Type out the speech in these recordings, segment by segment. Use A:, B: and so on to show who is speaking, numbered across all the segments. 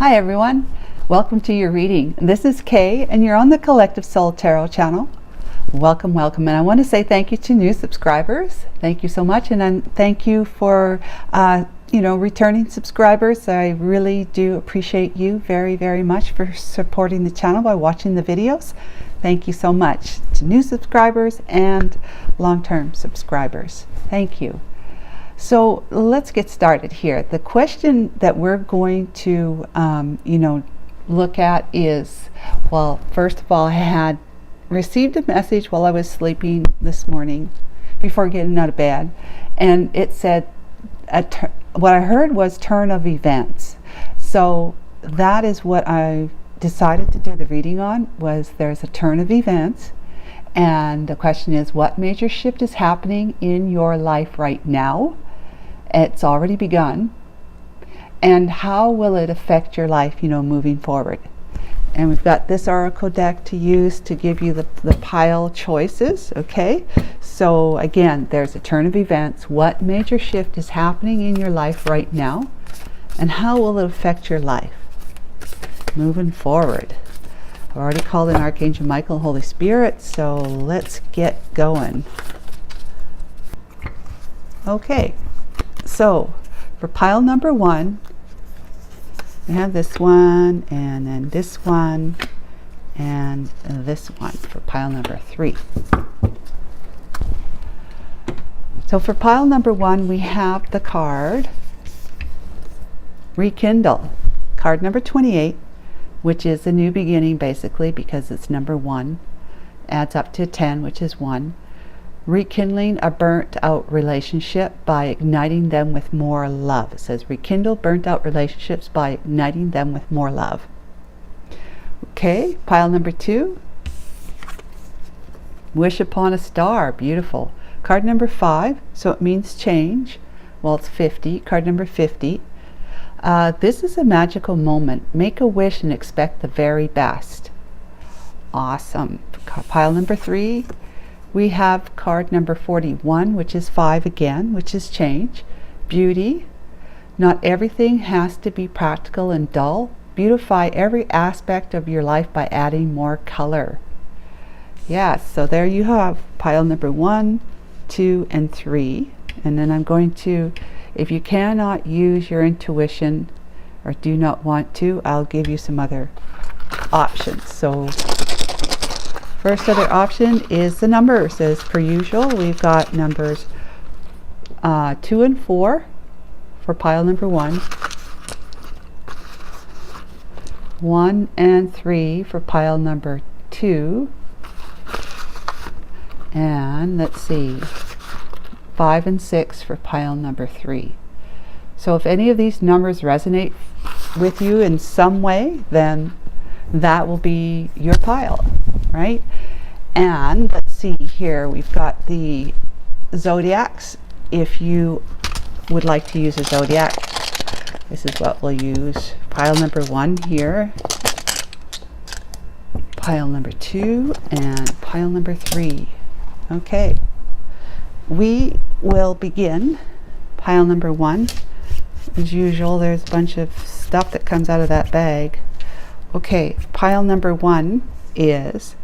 A: Hi everyone, welcome to your reading. This is Kay and you're on the Collective Soul Tarot channel. Welcome, welcome. And I want to say thank you to new subscribers. Thank you so much. And thank you for, returning subscribers. I really do appreciate you very, very much for supporting the channel by watching the videos. Thank you so much to new subscribers and long-term subscribers. Thank you. So let's get started here. The question that we're going to, look at is, well, first of all, I had received a message while I was sleeping this morning before getting out of bed, and it said, what I heard was turn of events. So that is what I decided to do the reading on, was there's a turn of events. And the question is, what major shift is happening in your life right now? It's already begun. And how will it affect your life, moving forward? And we've got this oracle deck to use to give you the pile choices, okay? So again, there's a turn of events. What major shift is happening in your life right now? And how will it affect your life moving forward? I've already called in Archangel Michael, Holy Spirit, so let's get going. Okay. So, for pile number one, we have this one, and then this one, and this one for pile number three. So for pile number one, we have the card Rekindle, card number 28, which is a new beginning basically because it's number one, adds up to 10, which is 1. Rekindling a burnt out relationship by igniting them with more love. It says rekindle burnt out relationships by igniting them with more love. Okay, pile number 2. Wish upon a star. Beautiful. Card number 5. So it means change. Well, it's 50. Card number 50. This is a magical moment. Make a wish and expect the very best. Awesome. Pile number 3. We have card number 41, which is 5 again, which is change. Beauty. Not everything has to be practical and dull. Beautify every aspect of your life by adding more color. Yes, so there you have pile number 1, 2, and 3. And then I'm going to, if you cannot use your intuition or do not want to, I'll give you some other options. So first other option is the numbers. As per usual, we've got numbers 2 and 4 for pile number 1. 1 and 3 for pile number 2. And let's see, 5 and 6 for pile number 3. So if any of these numbers resonate with you in some way, then that will be your pile, right? And let's see here, we've got the zodiacs. If you would like to use a zodiac, this is what we'll use. Pile number 1 here, pile number 2, and pile number 3. Okay, we will begin pile number 1. As usual, there's a bunch of stuff that comes out of that bag. Okay, pile number 1 is,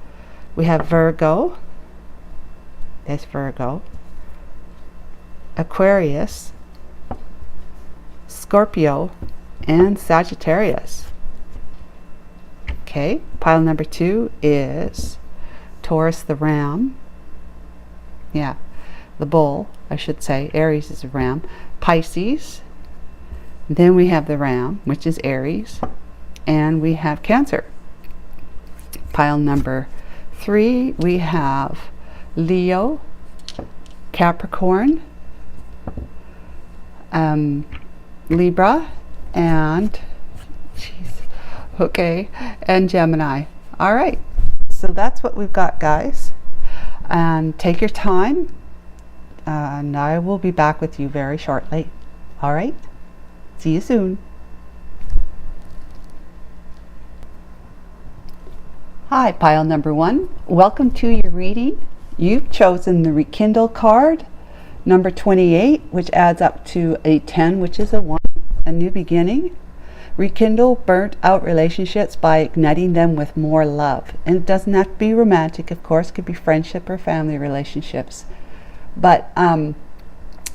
A: we have Virgo, that's Virgo, Aquarius, Scorpio, and Sagittarius. Okay, pile number 2 is Taurus the Ram, the bull, I should say. Aries is a ram. Pisces, then we have the Ram, which is Aries, and we have Cancer. Pile number 3, we have Leo, Capricorn, Libra, and and Gemini. All right, so that's what we've got, guys. And take your time, and I will be back with you very shortly. All right, see you soon. Hi, pile number 1. Welcome to your reading. You've chosen the Rekindle card, number 28, which adds up to a 10, which is a 1, a new beginning. Rekindle burnt out relationships by igniting them with more love. And it doesn't have to be romantic, of course, it could be friendship or family relationships. But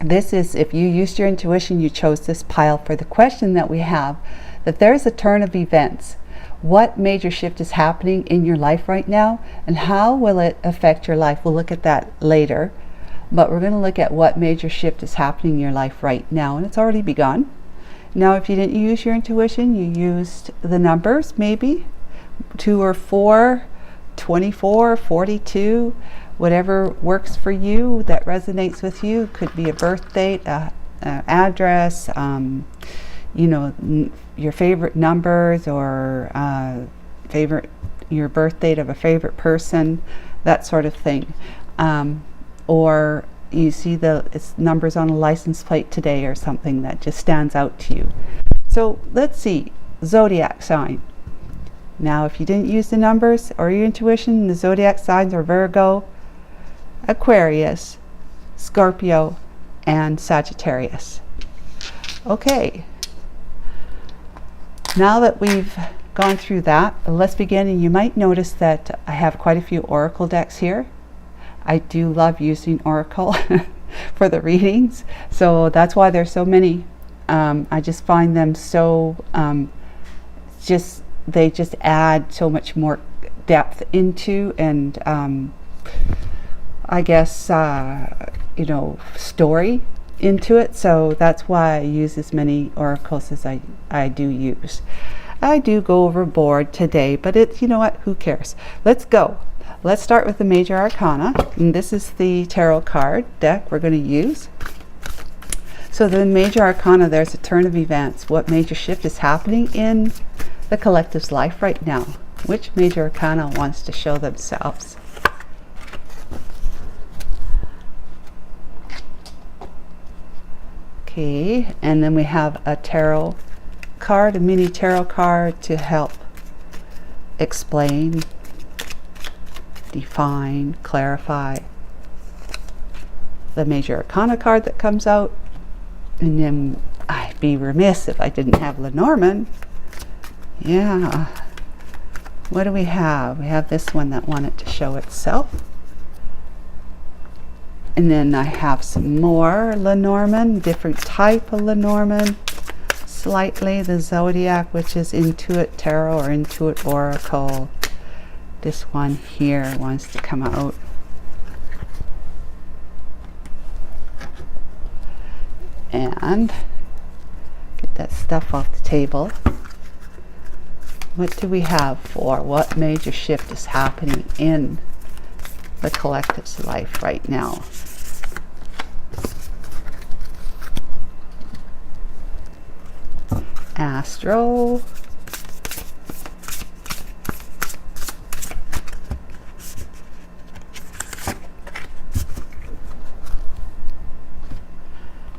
A: this is, if you used your intuition, you chose this pile for the question that we have, that there's a turn of events. What major shift is happening in your life right now, and how will it affect your life? We'll look at that later, but we're going to look at what major shift is happening in your life right now, and it's already begun. Now, if you didn't use your intuition, you used the numbers, maybe 2 or 4, 24, 42, whatever works for you, that resonates with you. Could be a birth date, address, you know, your favorite numbers, or your birth date of a favorite person, that sort of thing. Or you see it's numbers on a license plate today, or something that just stands out to you. So let's see, zodiac sign. Now, if you didn't use the numbers or your intuition, the zodiac signs are Virgo, Aquarius, Scorpio, and Sagittarius. Okay, now that we've gone through that, let's begin. And you might notice that I have quite a few oracle decks here. I do love using oracle for the readings, so that's why there's so many. I just find them so they just add so much more depth into, and I guess you know, story into it. So that's why I use as many oracles as I do use. I do go overboard today, but it's, you know what, who cares? Let's go. Let's start with the major arcana, and this is the tarot card deck we're going to use. So the major arcana, there's a turn of events. What major shift is happening in the collective's life right now? Which major arcana wants to show themselves? Okay, and then we have a tarot card, a mini tarot card to help explain, define, clarify the major arcana card that comes out. And then I'd be remiss if I didn't have Lenormand. Yeah, what do we have? We have this one that wanted to show itself, and then I have some more Lenormand, different type of Lenormand, slightly the Zodiac, which is Intuit Tarot or Intuit Oracle. This one here wants to come out. And get that stuff off the table. What do we have for what major shift is happening in the collective's life right now? Astro.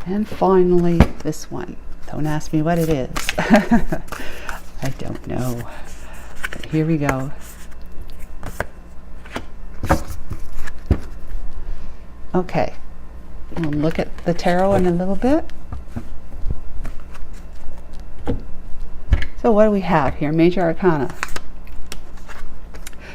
A: And finally, this one. Don't ask me what it is. I don't know. But here we go. Okay. We'll look at the tarot in a little bit. So what do we have here? Major arcana.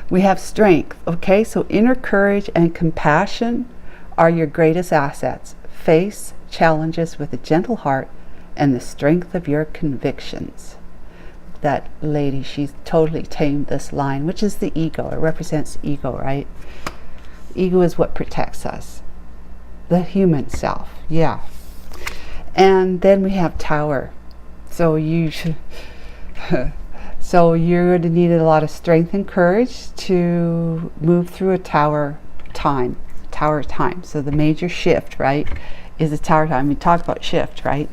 A: We have strength. Okay, so inner courage and compassion are your greatest assets. Face challenges with a gentle heart and the strength of your convictions. That lady, she's totally tamed this line, which is the ego. It represents ego, right? Ego is what protects us. The human self, yeah. And then we have Tower. So you should so you're going to need a lot of strength and courage to move through a tower time. So the major shift, right, is a tower time. We talk about shift, right?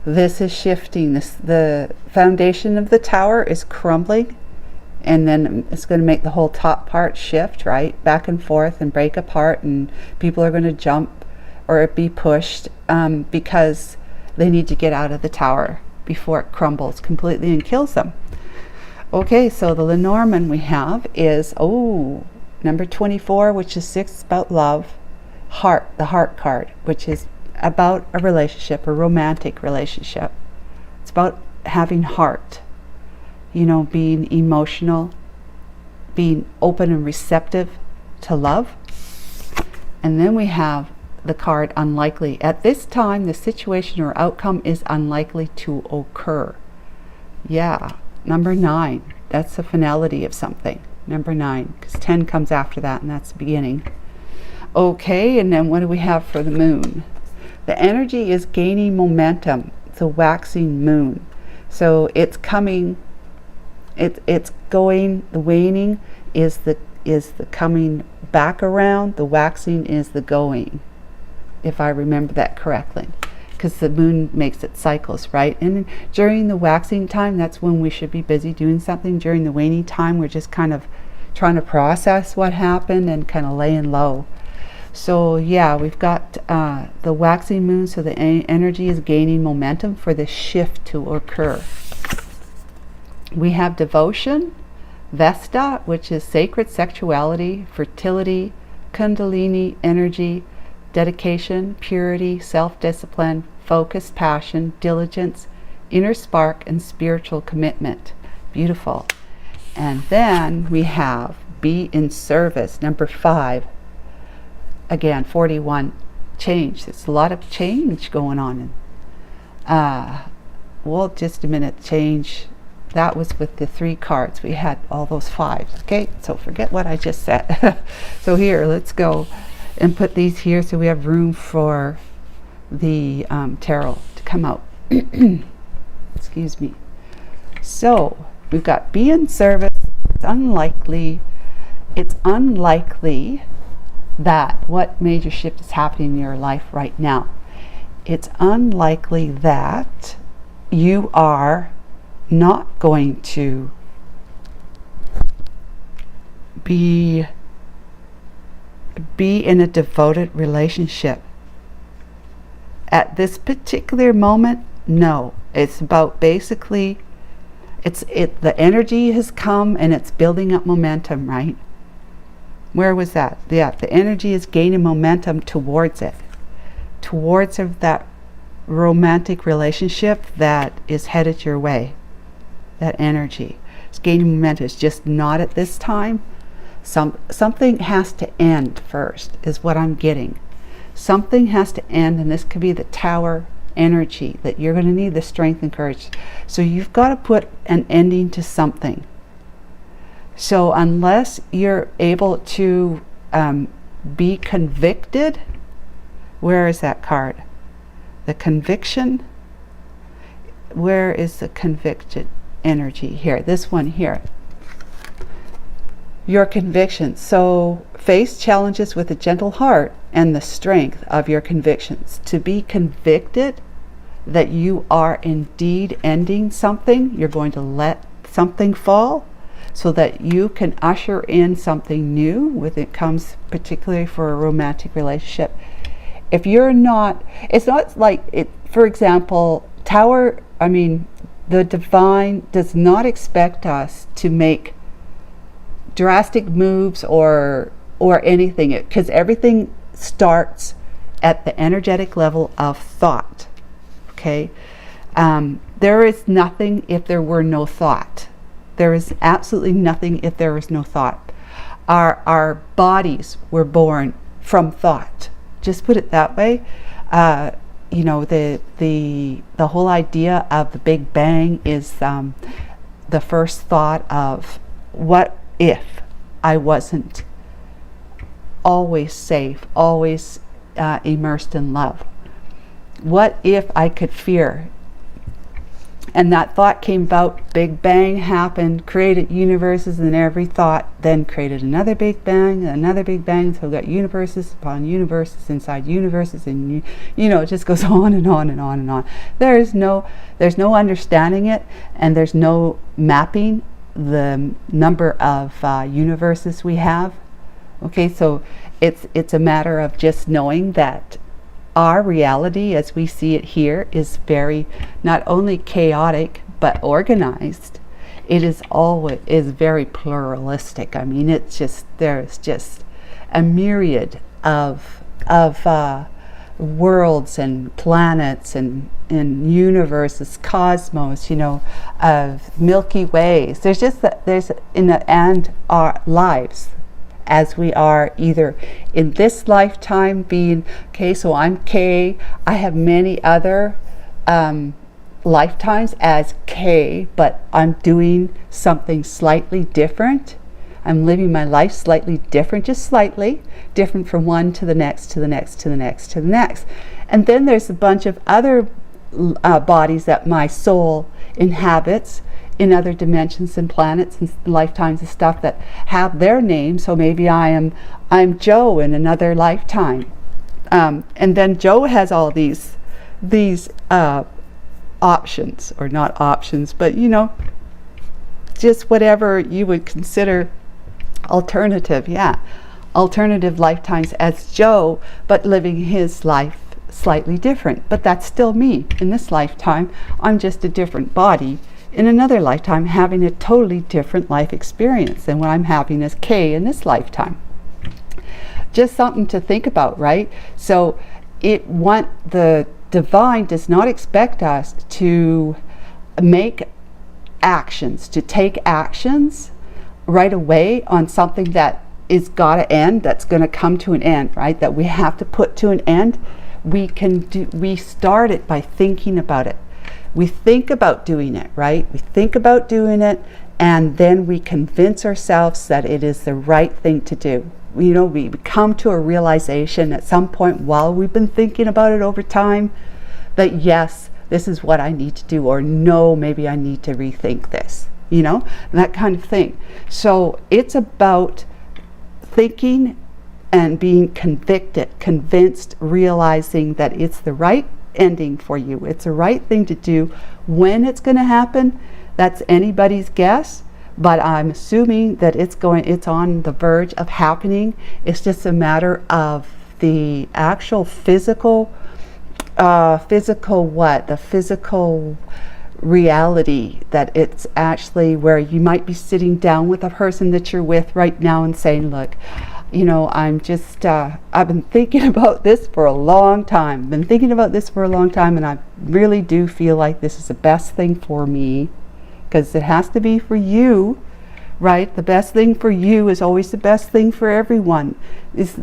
A: This is shifting. The foundation of the tower is crumbling, and then it's going to make the whole top part shift, right, back and forth and break apart, and people are going to jump or be pushed because they need to get out of the tower before it crumbles completely and kills them. Okay, so the Lenormand we have is number 24, which is 6, about love. Heart, the heart card, which is about a relationship, a romantic relationship. It's about having heart, you know, being emotional, being open and receptive to love. And then we have the card unlikely. At this time, the situation or outcome is unlikely to occur. Yeah, number 9. That's the finality of something. Number 9, because 10 comes after that, and that's the beginning. Okay, and then what do we have for the moon? The energy is gaining momentum. It's a waxing moon. So it's coming, it's going, the waning is the coming back around, the waxing is the going, if I remember that correctly, because the moon makes its cycles, right? And during the waxing time, that's when we should be busy doing something. During the waning time, we're just kind of trying to process what happened and kind of laying low. So yeah, we've got the waxing moon, so the energy is gaining momentum for the shift to occur. We have devotion, Vesta, which is sacred sexuality, fertility, Kundalini energy, dedication, purity, self-discipline, focus, passion, diligence, inner spark, and spiritual commitment. Beautiful. And then we have be in service, number 5. Again, 41, change. There's a lot of change going on. Well, just a minute, change. That was with the 3 cards. We had all those 5s. Okay, so forget what I just said. So here, let's go and put these here so we have room for the tarot to come out. Excuse me. So we've got be in service. It's unlikely that what major shift is happening in your life right now. It's unlikely that you are not going to be in a devoted relationship. At this particular moment, no. It's about basically, the energy has come and it's building up momentum, right? Where was that? Yeah, the energy is gaining momentum towards it. Towards that romantic relationship that is headed your way. That energy. It's gaining momentum. It's just not at this time. Something has to end first, is what I'm getting. Something has to end, and this could be the Tower energy, that you're going to need the strength and courage. So you've got to put an ending to something. So unless you're able to be convicted, where is that card? The conviction. Where is the convicted energy? Here, this one here. Your convictions. So face challenges with a gentle heart and the strength of your convictions. To be convicted that you are indeed ending something, you're going to let something fall so that you can usher in something new when it comes particularly for a romantic relationship. If you're not, it's not like it, for example, the divine does not expect us to make drastic moves or anything, because everything starts at the energetic level of thought. Okay, there is nothing if there were no thought. There is absolutely nothing if there is no thought. Our bodies were born from thought. Just put it that way. You know, the whole idea of the Big Bang is the first thought of, what if I wasn't always safe, always immersed in love? What if I could fear? And that thought came about, Big Bang happened, created universes, and every thought then created another Big Bang, so we've got universes upon universes inside universes, and you know, it just goes on and on and on and on. There's no understanding it, and there's no mapping the number of universes we have. Okay, so it's a matter of just knowing that our reality as we see it here is very, not only chaotic but organized. It is very pluralistic. I mean, there's just a myriad of worlds and planets and universes, cosmos, you know, of Milky Ways. There's just that, there's in the and our lives as we are either in this lifetime being, okay, so I'm K, I have many other lifetimes as K, but I'm doing something slightly different. I'm living my life slightly different, just slightly different from one to the next, to the next, to the next, to the next. And then there's a bunch of other bodies that my soul inhabits in other dimensions and planets and lifetimes and stuff that have their name. So maybe I'm Joe in another lifetime. And then Joe has all these options, or not options, but you know, just whatever you would consider alternative lifetimes as Joe, but living his life slightly different. But that's still me in this lifetime. I'm just a different body in another lifetime having a totally different life experience than what I'm having as K in this lifetime. Just something to think about, right? So the divine does not expect us to make actions, to take actions right away on something that is got to end, that's going to come to an end, right? That we have to put to an end. We start it by thinking about it. We think about doing it, right? We think about doing it, and then we convince ourselves that it is the right thing to do. You know, we come to a realization at some point while we've been thinking about it over time that yes, this is what I need to do, or no, maybe I need to rethink this, you know, that kind of thing. So it's about thinking and being convinced, realizing that it's the right ending for you. It's the right thing to do. When it's going to happen, that's anybody's guess, but I'm assuming that it's on the verge of happening. It's just a matter of the actual physical reality, that it's actually where you might be sitting down with a person that you're with right now and saying, look, you know, I've been thinking about this for a long time, and I really do feel like this is the best thing for me, because it has to be for you, right? The best thing for you is always the best thing for everyone. It's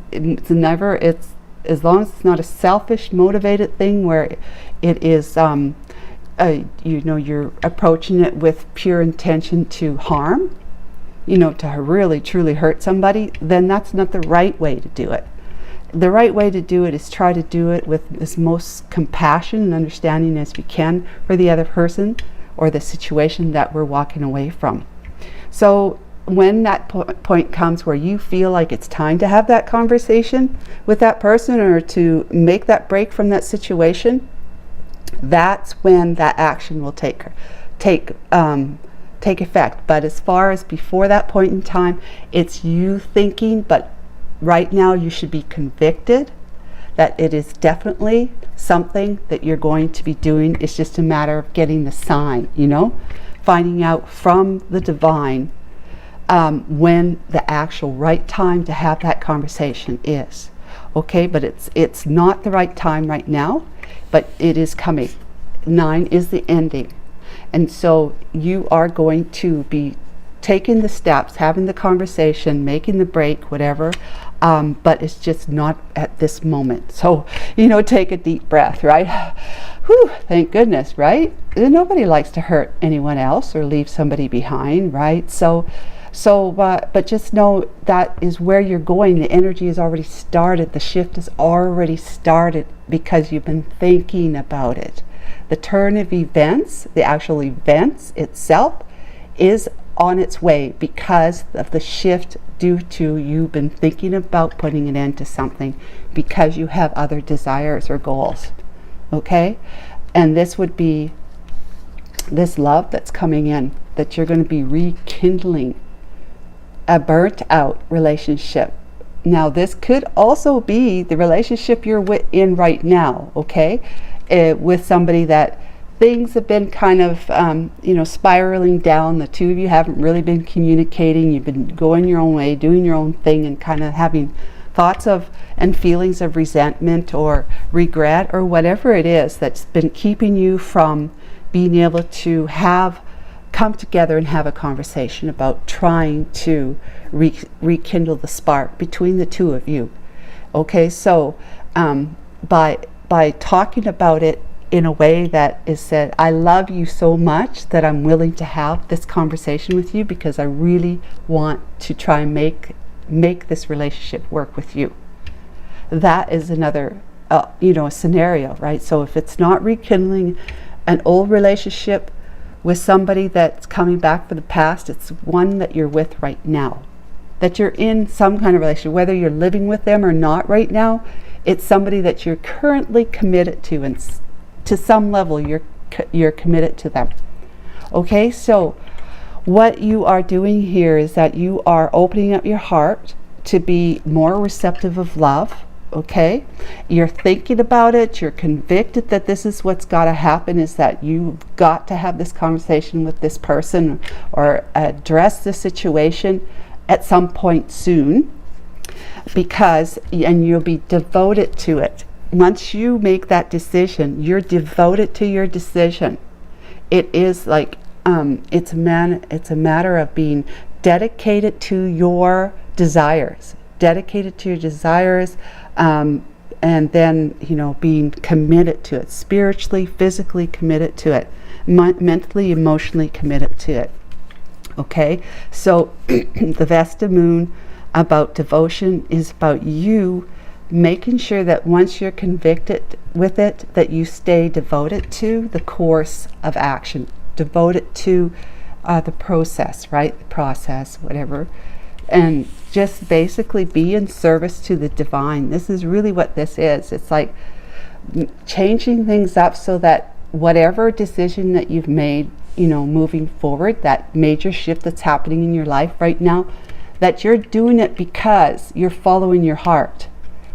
A: as long as it's not a selfish, motivated thing where it is, you know, you're approaching it with pure intention to harm, you know, to really truly hurt somebody, then that's not the right way to do it. The right way to do it is try to do it with as most compassion and understanding as we can for the other person or the situation that we're walking away from. So when that point comes where you feel like it's time to have that conversation with that person or to make that break from that situation, that's when that action will take effect. But as far as before that point in time, it's you thinking, but right now you should be convicted that it is definitely something that you're going to be doing. It's just a matter of getting the sign, you know, finding out from the divine when the actual right time to have that conversation is. Okay, but it's not the right time right now, but it is coming. 9 is the ending. And so you are going to be taking the steps, having the conversation, making the break, whatever, but it's just not at this moment. So, you know, take a deep breath, right? Whew, thank goodness, right? Nobody likes to hurt anyone else or leave somebody behind, right? But just know that is where you're going. The energy has already started. The shift has already started because you've been thinking about it. The turn of events, the actual events itself, is on its way because of the shift due to you've been thinking about putting an end to something because you have other desires or goals. Okay? And this would be this love that's coming in, that you're going to be rekindling a burnt out relationship. Now this could also be the relationship you're in right now, okay, with somebody that things have been kind of you know, spiraling down. The two of you haven't really been communicating. You've been going your own way, doing your own thing, and kind of having thoughts of and feelings of resentment or regret or whatever it is that's been keeping you from being able to come together and have a conversation about trying to rekindle the spark between the two of you. Okay, so by talking about it in a way that is said, I love you so much that I'm willing to have this conversation with you because I really want to try and make this relationship work with you. That is another a scenario, right? So if it's not rekindling an old relationship with somebody that's coming back from the past, it's one that you're with right now, that you're in some kind of relationship, whether you're living with them or not right now. It's somebody that you're currently committed to, and to some level you're committed to them. Okay, so what you are doing here is that you are opening up your heart to be more receptive of love. Okay, you're thinking about it, you're convicted that this is what's got to happen, is that you've got to have this conversation with this person or address the situation at some point soon, and you'll be devoted to it. Once you make that decision, you're devoted to your decision. It is like it's a matter of being dedicated to your desires, and then being committed to it, spiritually, physically committed to it, mentally, emotionally committed to it. Okay, so the Vesta Moon about devotion is about you making sure that once you're convicted with it, that you stay devoted to the course of action, devoted to the process, right? The process, whatever, and just basically be in service to the divine. This is really what this is. It's like changing things up so that whatever decision that you've made, moving forward, that major shift that's happening in your life right now, that you're doing it because you're following your heart.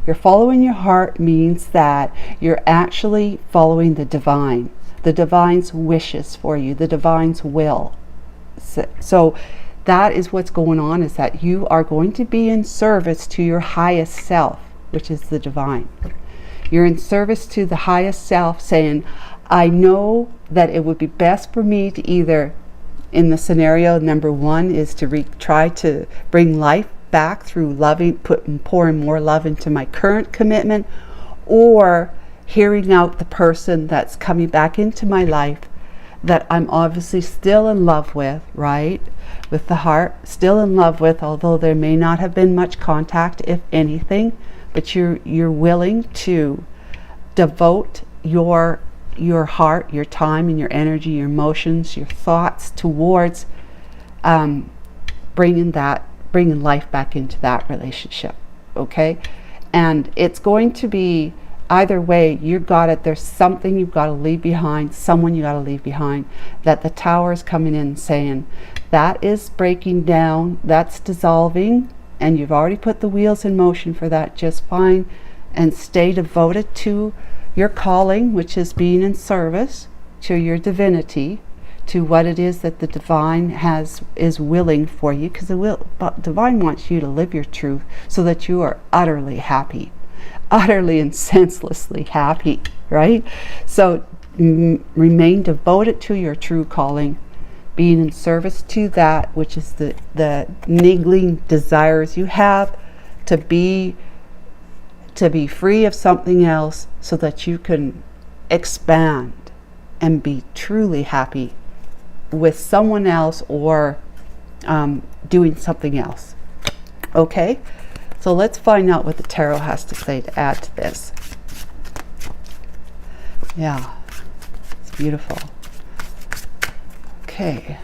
A: You're following your heart means that you're actually following the divine's wishes for you, the divine's will. So that is what's going on, is that you are going to be in service to your highest self, which is the divine. You're in service to the highest self, saying, I know that it would be best for me to either, in the scenario number one, is to try to bring life back through loving, pouring more love into my current commitment, or hearing out the person that's coming back into my life that I'm obviously still in love with, right? With the heart, still in love with, although there may not have been much contact, if anything, but you're willing to devote your heart, your time, and your energy, your emotions, your thoughts towards bringing life back into that relationship. Okay, and it's going to be either way. There's something you've got to leave behind, someone you got to leave behind, that the Tower is coming in saying that is breaking down, that's dissolving, and you've already put the wheels in motion for that just fine. And stay devoted to your calling, which is being in service to your divinity, to what it is that the divine is willing for you, because the divine wants you to live your truth so that you are utterly happy, utterly and senselessly happy, right? So remain devoted to your true calling, being in service to that which is the niggling desires you have to be free of something else, so that you can expand and be truly happy with someone else, or doing something else. Okay, so let's find out what the tarot has to say to add to this. Yeah, it's beautiful. Okay.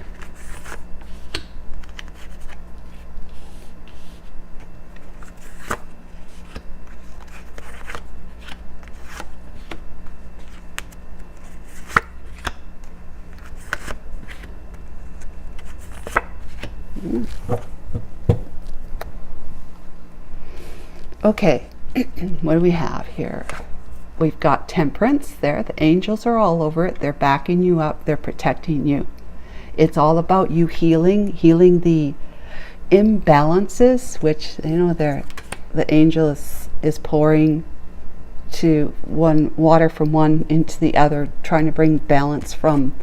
A: Okay, what do we have here? We've got Temperance there. The angels are all over it. They're backing you up. They're protecting you. It's all about you healing the imbalances, which, they're the angel is pouring to water from one into the other, trying to bring balance from,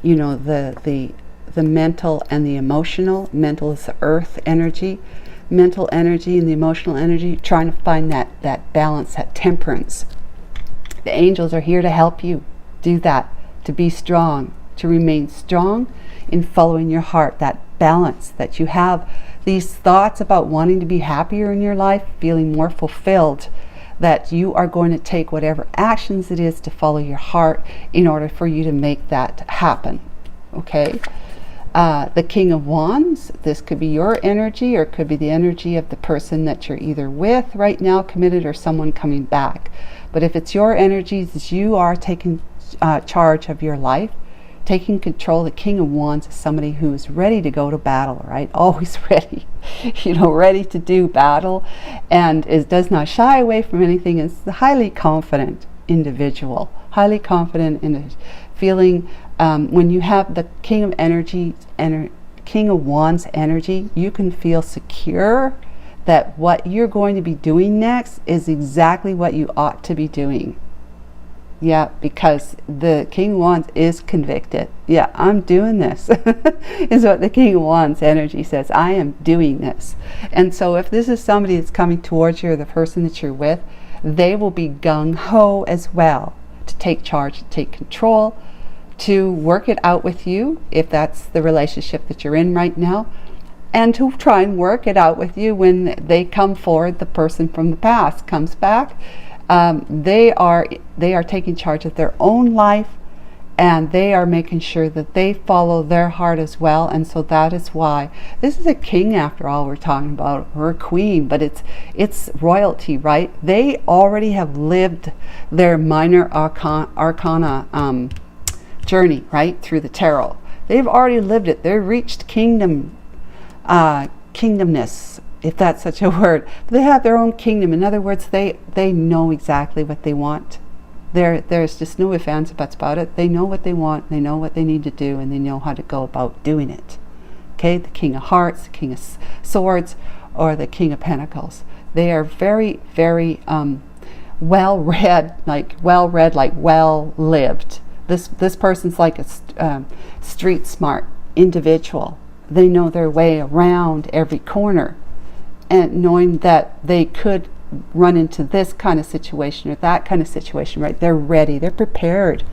A: you know, the mental and the emotional. Mental is the earth energy, mental energy and the emotional energy, trying to find that balance, that temperance. The angels are here to help you do that, to be strong, to remain strong in following your heart, that balance, that you have these thoughts about wanting to be happier in your life, feeling more fulfilled, that you are going to take whatever actions it is to follow your heart in order for you to make that happen. Okay? The King of Wands, this could be your energy, or it could be the energy of the person that you're either with right now, committed, or someone coming back. But if it's your energies, you are taking charge of your life, taking control. The King of Wands is somebody who is ready to go to battle, right? Always ready, you know, ready to do battle, and does not shy away from anything. Is a highly confident individual, highly confident in feeling. When you have the King of Energy, King of Wands energy, you can feel secure that what you're going to be doing next is exactly what you ought to be doing. Yeah, because the King of Wands is convicted. Yeah, I'm doing this, is what the King of Wands energy says. I am doing this. And so if this is somebody that's coming towards you, or the person that you're with, they will be gung-ho as well to take charge, to take control, to work it out with you, if that's the relationship that you're in right now, and to try and work it out with you when they come forward, the person from the past comes back. They are taking charge of their own life, and they are making sure that they follow their heart as well. And so that is why this is a king, after all, we're talking about, or a queen, but it's royalty, right? They already have lived their minor arcana journey, right, through the tarot. They've already lived it. They've reached kingdomness, if that's such a word. They have their own kingdom. In other words, they know exactly what they want. There's just no ifs, ands, or buts about it. They know what they want, they know what they need to do, and they know how to go about doing it. Okay, the King of Hearts, the King of Swords, or the King of Pentacles. They are very, very well-read, like well-lived. This person's like a street smart individual. They know their way around every corner, and knowing that they could run into this kind of situation or that kind of situation, right? They're ready, they're prepared.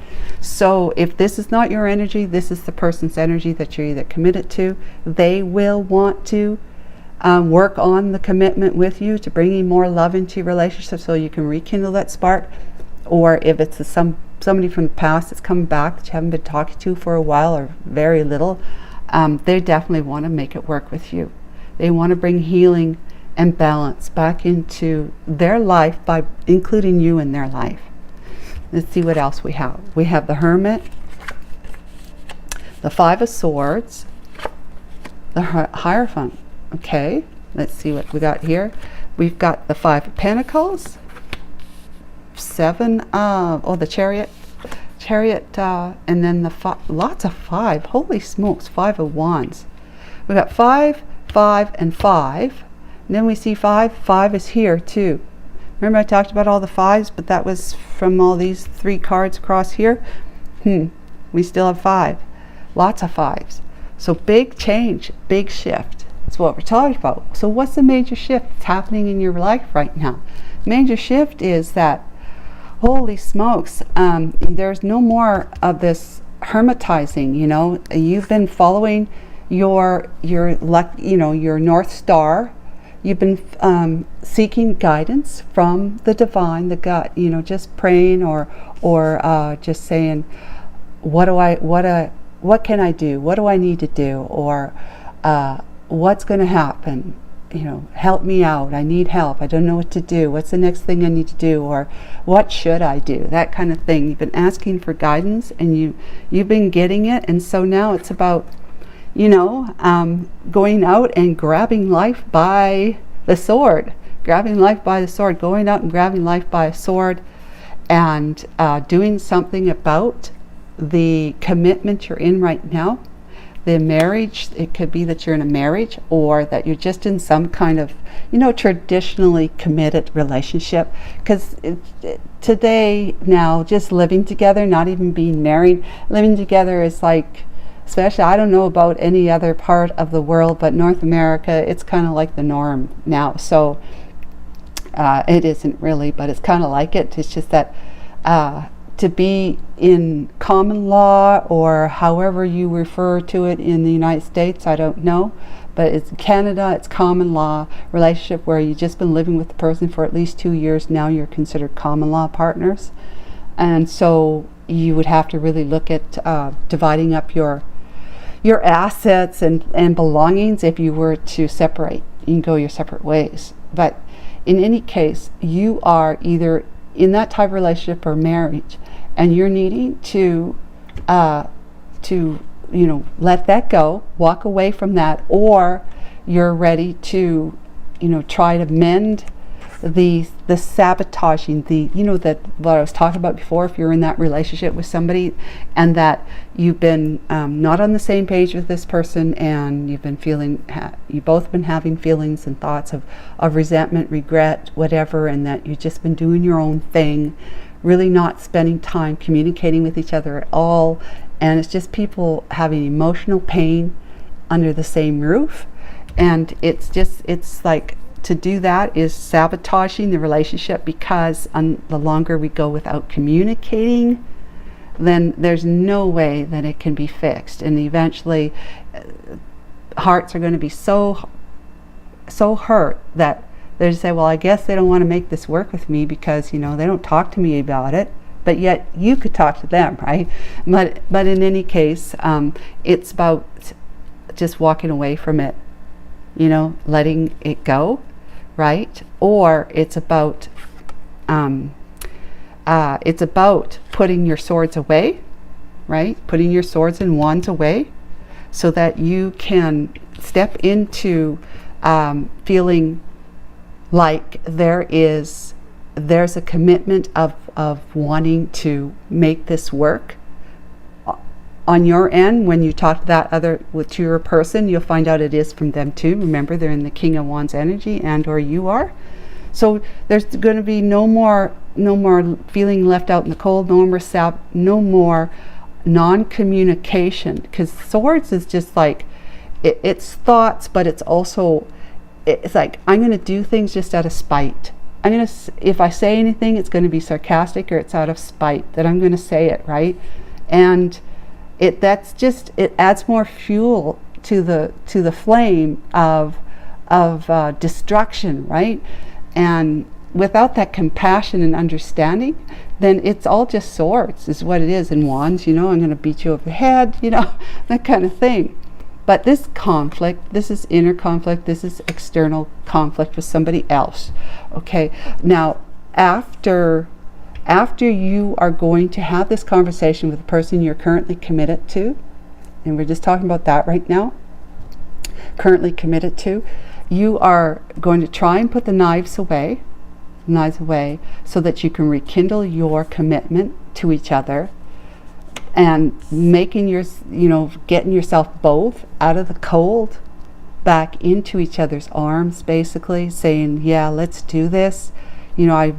A: So if this is not your energy, this is the person's energy that you're either committed to. They will want to work on the commitment with you, to bringing more love into your relationship so you can rekindle that spark. Or if it's somebody from the past that's coming back that you haven't been talking to for a while, or very little, they definitely want to make it work with you. They want to bring healing and balance back into their life by including you in their life. Let's see what else we have. We have the Hermit, the Five of Swords, the Hierophant. Okay, let's see what we got here. We've got the Five of Pentacles, the Chariot, and then lots of five. Holy smokes, Five of Wands. We've got 5, 5, and 5. And then we see 5. 5 is here too. Remember I talked about all the 5s, but that was from all these 3 cards across here. We still have 5. Lots of 5s. So big change, big shift. That's what we're talking about. So what's the major shift that's happening in your life right now? Major shift is that, holy smokes, there's no more of this hermitizing. You know, you've been following your North Star. You've been seeking guidance from the divine, the God. You know, just praying or just saying, what can I do? What do I need to do? Or what's going to happen? You know, help me out. I need help. I don't know what to do. What's the next thing I need to do? Or what should I do? That kind of thing. You've been asking for guidance, and you've been getting it. And so now it's about, going out and grabbing life by the sword. Grabbing life by the sword. Going out and grabbing life by a sword, and doing something about the commitment you're in right now. the marriage, it could be that you're in a marriage, or that you're just in some kind of, you know, traditionally committed relationship. Because today, now, just living together, not even being married, living together is like, especially, I don't know about any other part of the world, but North America, it's kind of like the norm now. So it isn't really, but it's kind of like it. It's just that to be in common law, or however you refer to it in the United States, I don't know, but it's Canada, it's common law relationship where you've just been living with the person for at least 2 years. Now you're considered common law partners, and so you would have to really look at dividing up your assets and belongings if you were to separate. You can go your separate ways, but in any case, you are either in that type of relationship or marriage, and you're needing to you know, let that go, walk away from that, or you're ready to, you know, try to mend the sabotaging, the, you know, that what I was talking about before. If you're in that relationship with somebody and that you've been not on the same page with this person, and you've been feeling, you've both been having feelings and thoughts of resentment, regret, whatever, and that you've just been doing your own thing, really not spending time communicating with each other at all, and it's just people having emotional pain under the same roof. And it's just, it's like, to do that is sabotaging the relationship, because the longer we go without communicating, then there's no way that it can be fixed, and eventually hearts are going to be so hurt that they just say, well, I guess they don't want to make this work with me because, you know, they don't talk to me about it. But yet you could talk to them, right? But in any case, it's about just walking away from it, you know, letting it go, right? Or it's about putting your swords away, right? Putting your swords and wands away, so that you can step into feeling like there's a commitment of wanting to make this work on your end. When you talk to that to your person, you'll find out it is from them too. Remember, they're in the King of Wands energy, and or you are. So there's going to be no more feeling left out in the cold, no more non-communication, because swords is just like, it's thoughts, but it's also, it's like, I'm going to do things just out of spite. If I say anything, it's going to be sarcastic, or it's out of spite that I'm going to say it, right? And it adds more fuel to the flame of destruction, right? And without that compassion and understanding, then it's all just swords is what it is. And wands, you know, I'm going to beat you over the head, you know, that kind of thing. But this conflict, this is inner conflict, this is external conflict with somebody else. Okay, now after you are going to have this conversation with the person you're currently committed to, and we're just talking about that right now, currently committed to, you are going to try and put the knives away, so that you can rekindle your commitment to each other, and getting yourself both out of the cold back into each other's arms, basically saying, yeah, let's do this. You know, I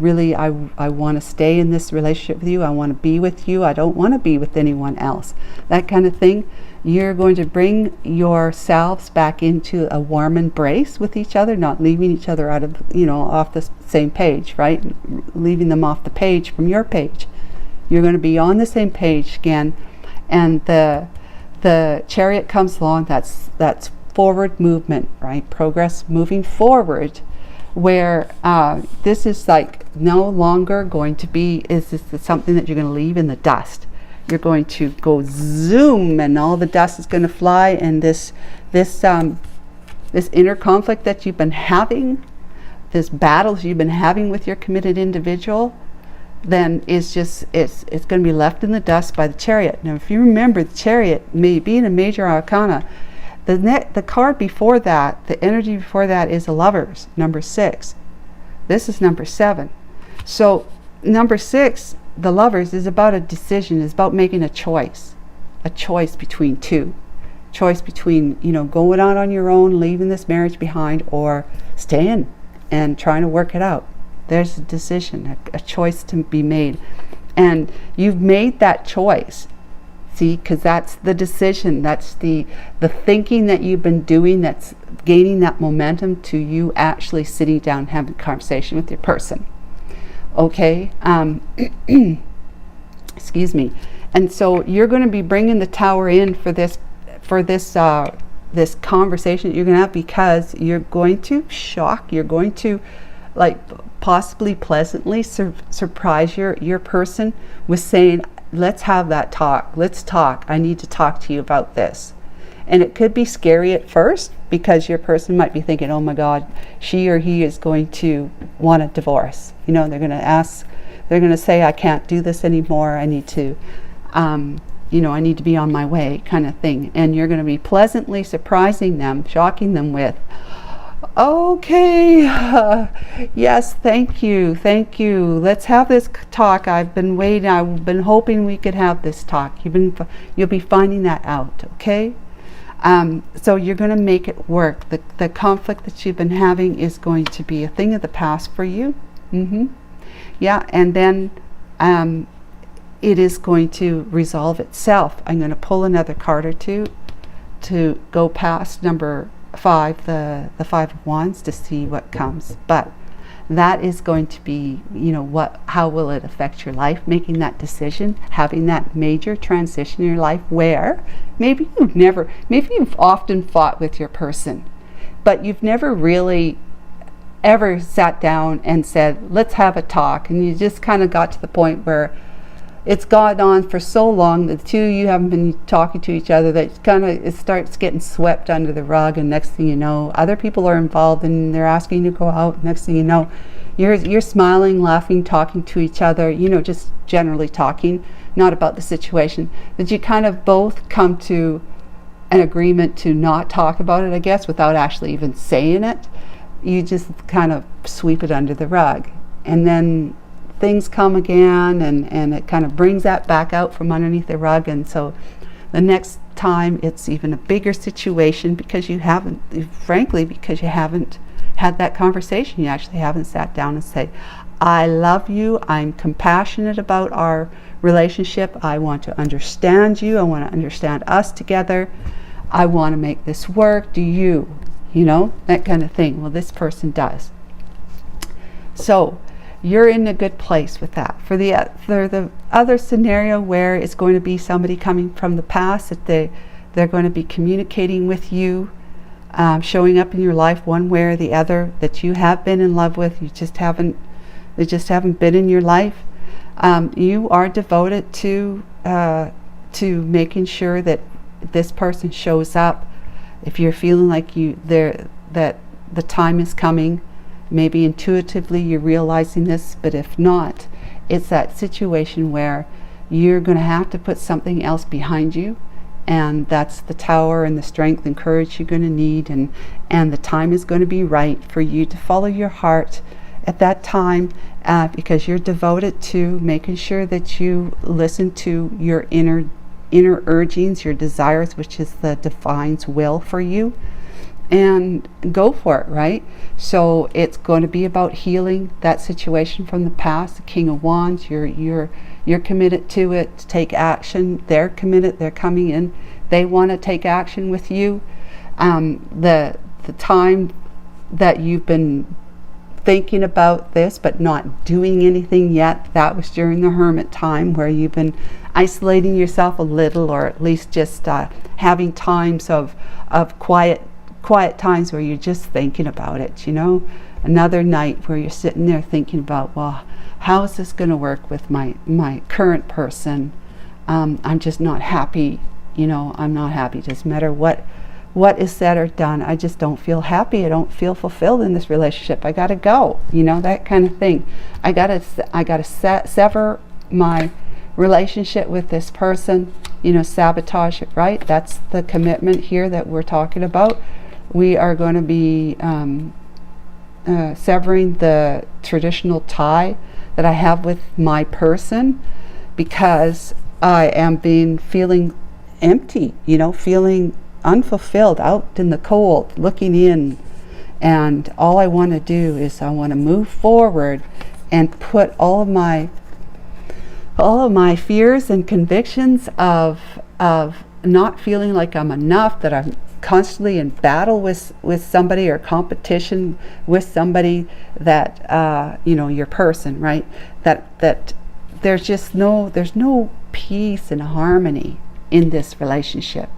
A: want to stay in this relationship with you. I want to be with you. I don't want to be with anyone else. That kind of thing. You're going to bring yourselves back into a warm embrace with each other, not leaving each other out of, you know, off the same page, right? Leaving them off the page from your page. You're going to be on the same page again, and the Chariot comes along. That's forward movement, right? Progress, moving forward, where this is like no longer going to be, is this something that you're going to leave in the dust. You're going to go zoom, and all the dust is going to fly, and this inner conflict that you've been having, this battles you've been having with your committed individual, then it's going to be left in the dust by the Chariot. Now, if you remember, the Chariot, being a major arcana, the card before that, the energy before that, is the Lovers, number 6. This is number 7. So number 6, the Lovers, is about a decision, is about making a choice between two. choice between, you know, going out on your own, leaving this marriage behind, or staying and trying to work it out. There's a decision, a choice to be made. And you've made that choice. See, because that's the decision, that's the thinking that you've been doing that's gaining that momentum to you actually sitting down and having a conversation with your person. Okay? Excuse me. And so you're going to be bringing the Tower in for this conversation that you're going to have, because you're going to shock, you're going to like possibly pleasantly surprise your person with saying, let's have that talk, let's talk, I need to talk to you about this. And it could be scary at first, because your person might be thinking, oh my God, she or he is going to want a divorce. You know, they're going to ask, they're going to say, I can't do this anymore, I need to you know, I need to be on my way, kind of thing. And you're going to be pleasantly surprising them, shocking them with, okay, yes, thank you, let's have this talk. I've been waiting, I've been hoping we could have this talk. You'll be finding that out, okay? So you're going to make it work. The conflict that you've been having is going to be a thing of the past for you. Yeah, and then it is going to resolve itself. I'm going to pull another card or two to go past number 5, the 5 of Wands, to see what comes. But that is going to be, you know, how will it affect your life, making that decision, having that major transition in your life where maybe you've often fought with your person, but you've never really ever sat down and said, let's have a talk. And you just kind of got to the point where it's gone on for so long that the two of you haven't been talking to each other, that it starts getting swept under the rug, and next thing you know, other people are involved and they're asking you to go out. Next thing you know, you're smiling, laughing, talking to each other, you know, just generally talking, not about the situation, that you kind of both come to an agreement to not talk about it, I guess, without actually even saying it. You just kind of sweep it under the rug. And then things come again, and it kind of brings that back out from underneath the rug. And so the next time it's even a bigger situation, because you haven't had that conversation. You actually haven't sat down and say, I love you, I'm compassionate about our relationship, I want to understand you, I want to understand us together, I want to make this work, do you? You know, that kind of thing. Well, this person does. So you're in a good place with that. For the other scenario where it's going to be somebody coming from the past, that they're going to be communicating with you, showing up in your life one way or the other, that you have been in love with, they just haven't been in your life. You are devoted to making sure that this person shows up. If you're feeling like that the time is coming, maybe intuitively you're realizing this, but if not, it's that situation where you're going to have to put something else behind you, and that's the Tower and the strength and courage you're going to need, and the time is going to be right for you to follow your heart at that time, because you're devoted to making sure that you listen to your inner urgings, your desires, which is the Divine's will for you, and go for it, right? So it's going to be about healing that situation from the past. The King of Wands, you're committed to it, to take action. They're committed, they're coming in, they want to take action with you. The time that you've been thinking about this but not doing anything yet, that was during the Hermit time, where you've been isolating yourself a little, or at least just having times of quiet times where you're just thinking about it, you know. Another night where you're sitting there thinking about, well, how is this going to work with my current person? I'm just not happy, you know. I'm not happy. It doesn't matter what is said or done. I just don't feel happy. I don't feel fulfilled in this relationship. I gotta go, you know, that kind of thing. I gotta sever my relationship with this person, you know, sabotage it, right? That's the commitment here that we're talking about. We are going to be severing the traditional tie that I have with my person, because I am feeling empty, you know, feeling unfulfilled, out in the cold, looking in. And all I want to do is I want to move forward and put all of my fears and convictions of not feeling like I'm enough, that I'm constantly in battle with somebody, or competition with somebody, that your person, right? That there's no peace and harmony in this relationship.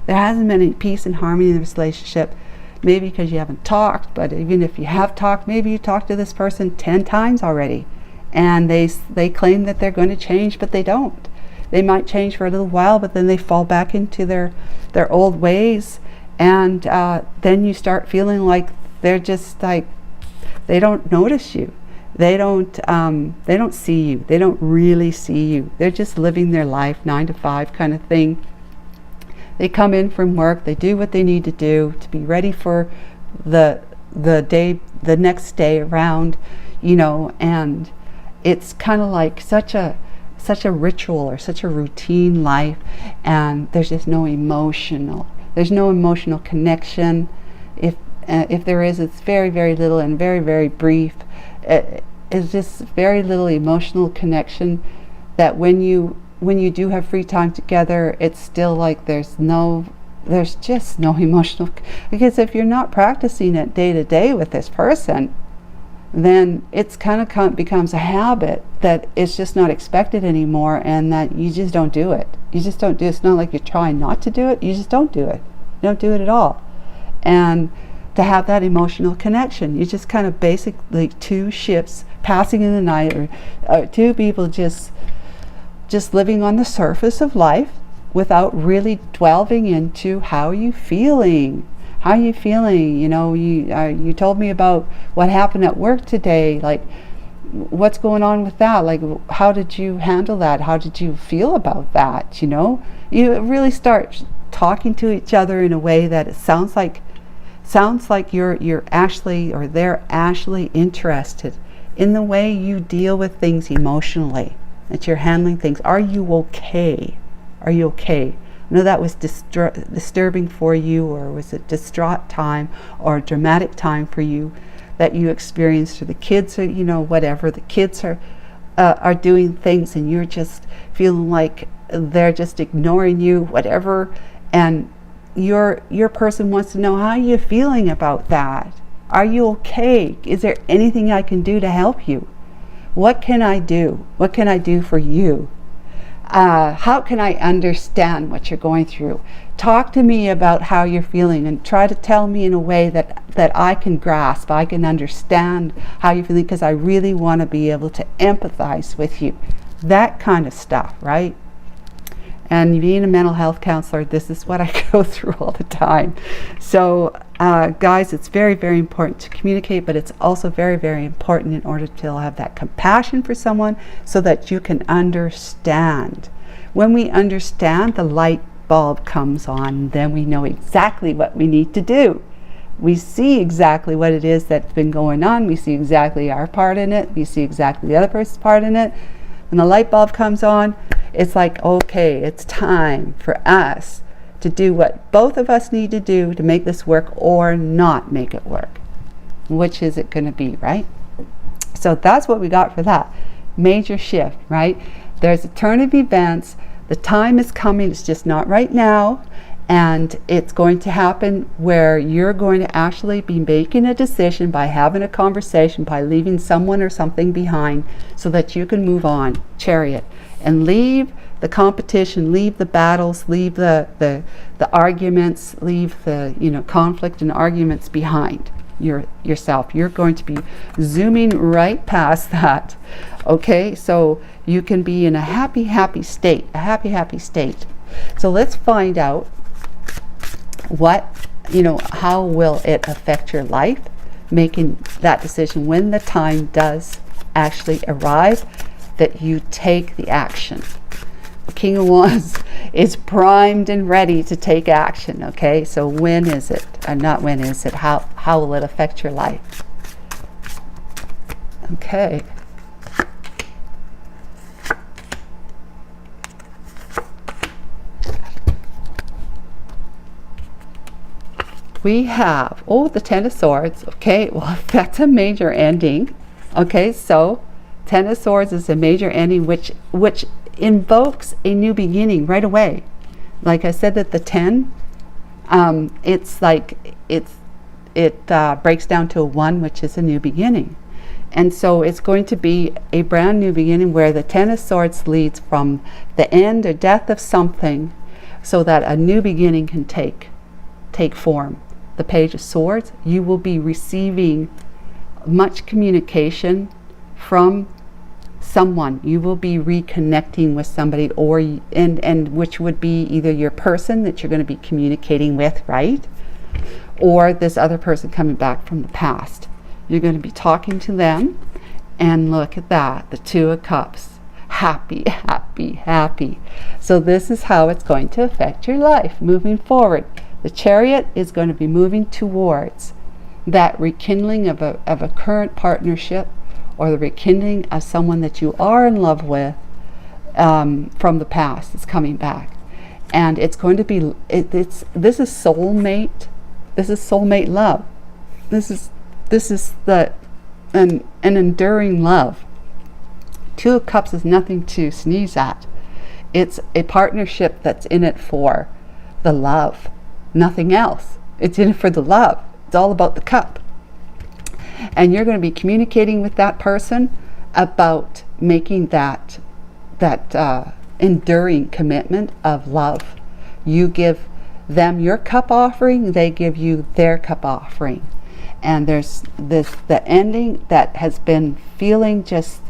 A: There hasn't been any peace and harmony in this relationship. Maybe because you haven't talked, but even if you have talked, maybe you talked to this person 10 times already, and they claim that they're going to change, but they don't. They might change for a little while, but then they fall back into their old ways, and then you start feeling like they're just like, they don't notice you. They don't see you. They don't really see you. They're just living their life 9 to 5 kind of thing. They come in from work, they do what they need to do to be ready for the next day around, and it's kind of like such a ritual or such a routine life, and there's just no emotional connection. If there is, it's very, very little and very, very brief. It's just very little emotional connection, that when you do have free time together, it's still like there's just no emotional, because if you're not practicing it day to day with this person, then it's kind of becomes a habit that it's just not expected anymore, and that you just don't do it. You just don't do it. It's not like you're trying not to do it, you just don't do it. You don't do it at all. And to have that emotional connection, you just kind of basically two ships passing in the night, or two people just living on the surface of life without really delving into how are you feeling. How are you feeling? You told me about what happened at work today. Like, what's going on with that? Like, how did you handle that? How did you feel about that? You really start talking to each other in a way that it sounds like you're actually, or they're actually interested in the way you deal with things emotionally, that you're handling things. Are you okay? Are you okay? I know that was disturbing for you, or was it distraught time or a dramatic time for you that you experienced, or the kids are, whatever, the kids are doing things and you're just feeling like they're just ignoring you, whatever, and your person wants to know, how are you feeling about that? Are you okay? Is there anything I can do to help you? What can I do? What can I do for you? How can I understand what you're going through? Talk to me about how you're feeling, and try to tell me in a way that I can grasp, I can understand how you're feeling, because I really want to be able to empathize with you. That kind of stuff, right? And being a mental health counselor, this is what I go through all the time. So guys, it's very, very important to communicate, but it's also very, very important in order to have that compassion for someone, so that you can understand. When we understand, the light bulb comes on, then we know exactly what we need to do. We see exactly what it is that's been going on. We see exactly our part in it. We see exactly the other person's part in it. When the light bulb comes on, it's like, okay, it's time for us to do what both of us need to do to make this work, or not make it work. Which is it going to be, right? So that's what we got for that major shift, right? There's a turn of events. The time is coming. It's just not right now. And it's going to happen where you're going to actually be making a decision, by having a conversation, by leaving someone or something behind, so that you can move on, Chariot, and leave the competition, leave the battles, leave the arguments, leave the conflict and arguments behind yourself. You're going to be zooming right past that. Okay, so you can be in a happy state, So let's find out how will it affect your life, making that decision when the time does actually arrive, that you take the action. The King of Wands is primed and ready to take action. Okay, so when is it? Not when is it, how will it affect your life? Okay. we have, oh, the Ten of Swords. Okay, well, that's a major ending. Okay, so Ten of Swords is a major ending, which invokes a new beginning right away. Like I said, that the 10, it's like it breaks down to a 1, which is a new beginning. And so it's going to be a brand new beginning, where the Ten of Swords leads from the end or death of something, so that a new beginning can take form. The Page of Swords, you will be receiving much communication from someone. You will be reconnecting with somebody, or and which would be either your person that you're going to be communicating with, right? Or this other person coming back from the past. You're going to be talking to them, and look at that, the Two of Cups. Happy, happy, happy. So this is how it's going to affect your life moving forward. The Chariot is going to be moving towards that rekindling of a current partnership, or the rekindling of someone that you are in love with from the past. It's coming back, and it's going to be this is soulmate. This is soulmate love. This is an enduring love. Two of Cups is nothing to sneeze at. It's a partnership that's in it for the love, nothing else. It's in it for the love. It's all about the cup. And you're going to be communicating with that person about making that enduring commitment of love. You give them your cup offering, they give you their cup offering. And there's the ending that has been feeling just,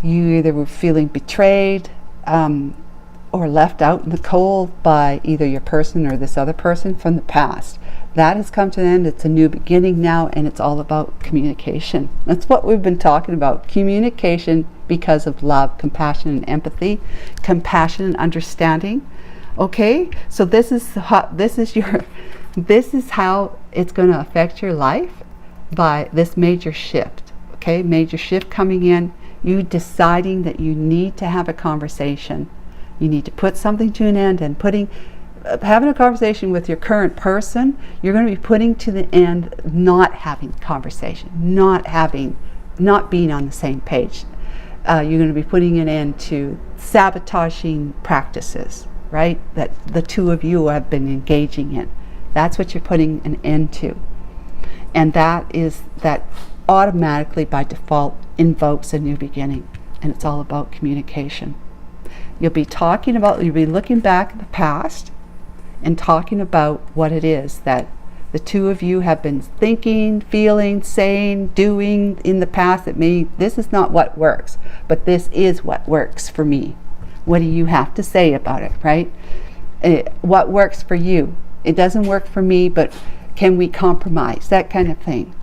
A: you either were feeling betrayed or left out in the cold by either your person or this other person from the past. That has come to an end. It's a new beginning now, and it's all about communication. That's what we've been talking about. Communication because of love, compassion, and empathy, compassion and understanding. Okay, so this is how it's going to affect your life by this major shift. Okay, major shift coming in. You deciding that you need to have a conversation. You need to put something to an end, and having a conversation with your current person, you're going to be putting to the end not having conversation, not being on the same page. You're going to be putting an end to sabotaging practices, right? That the two of you have been engaging in. That's what you're putting an end to. And that automatically by default invokes a new beginning. And it's all about communication. You'll be looking back at the past and talking about what it is that the two of you have been thinking, feeling, saying, doing in the past. This is not what works, but this is what works for me. What do you have to say about it, right? What works for you? It doesn't work for me, but can we compromise? That kind of thing.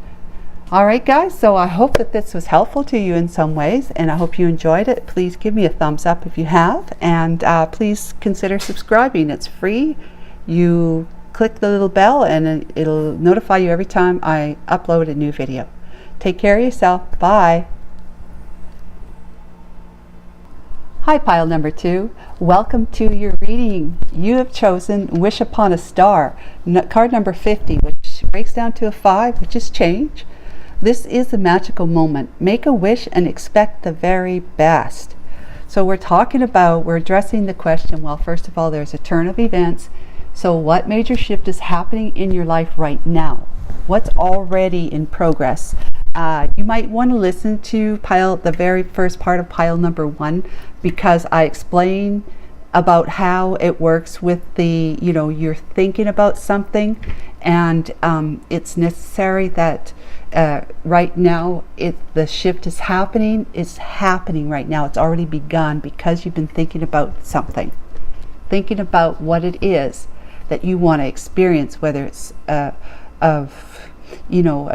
A: All right, guys, so I hope that this was helpful to you in some ways, and I hope you enjoyed it. Please give me a thumbs up if you have, and please consider subscribing. It's free. You click the little bell, and it'll notify you every time I upload a new video. Take care of yourself. Bye. Hi, pile number 2. Welcome to your reading. You have chosen Wish Upon a Star, card number 50, which breaks down to a 5, which is change. This is a magical moment. Make a wish and expect the very best. So we're addressing the question, well, first of all, there's a turn of events. So what major shift is happening in your life right now? What's already in progress? You might want to listen to the very first part of pile number 1, because I explain about how it works with you're thinking about something, and it's necessary that right now the shift is happening. It's happening right now. It's already begun because you've been thinking about something, thinking about what it is that you want to experience, whether it's a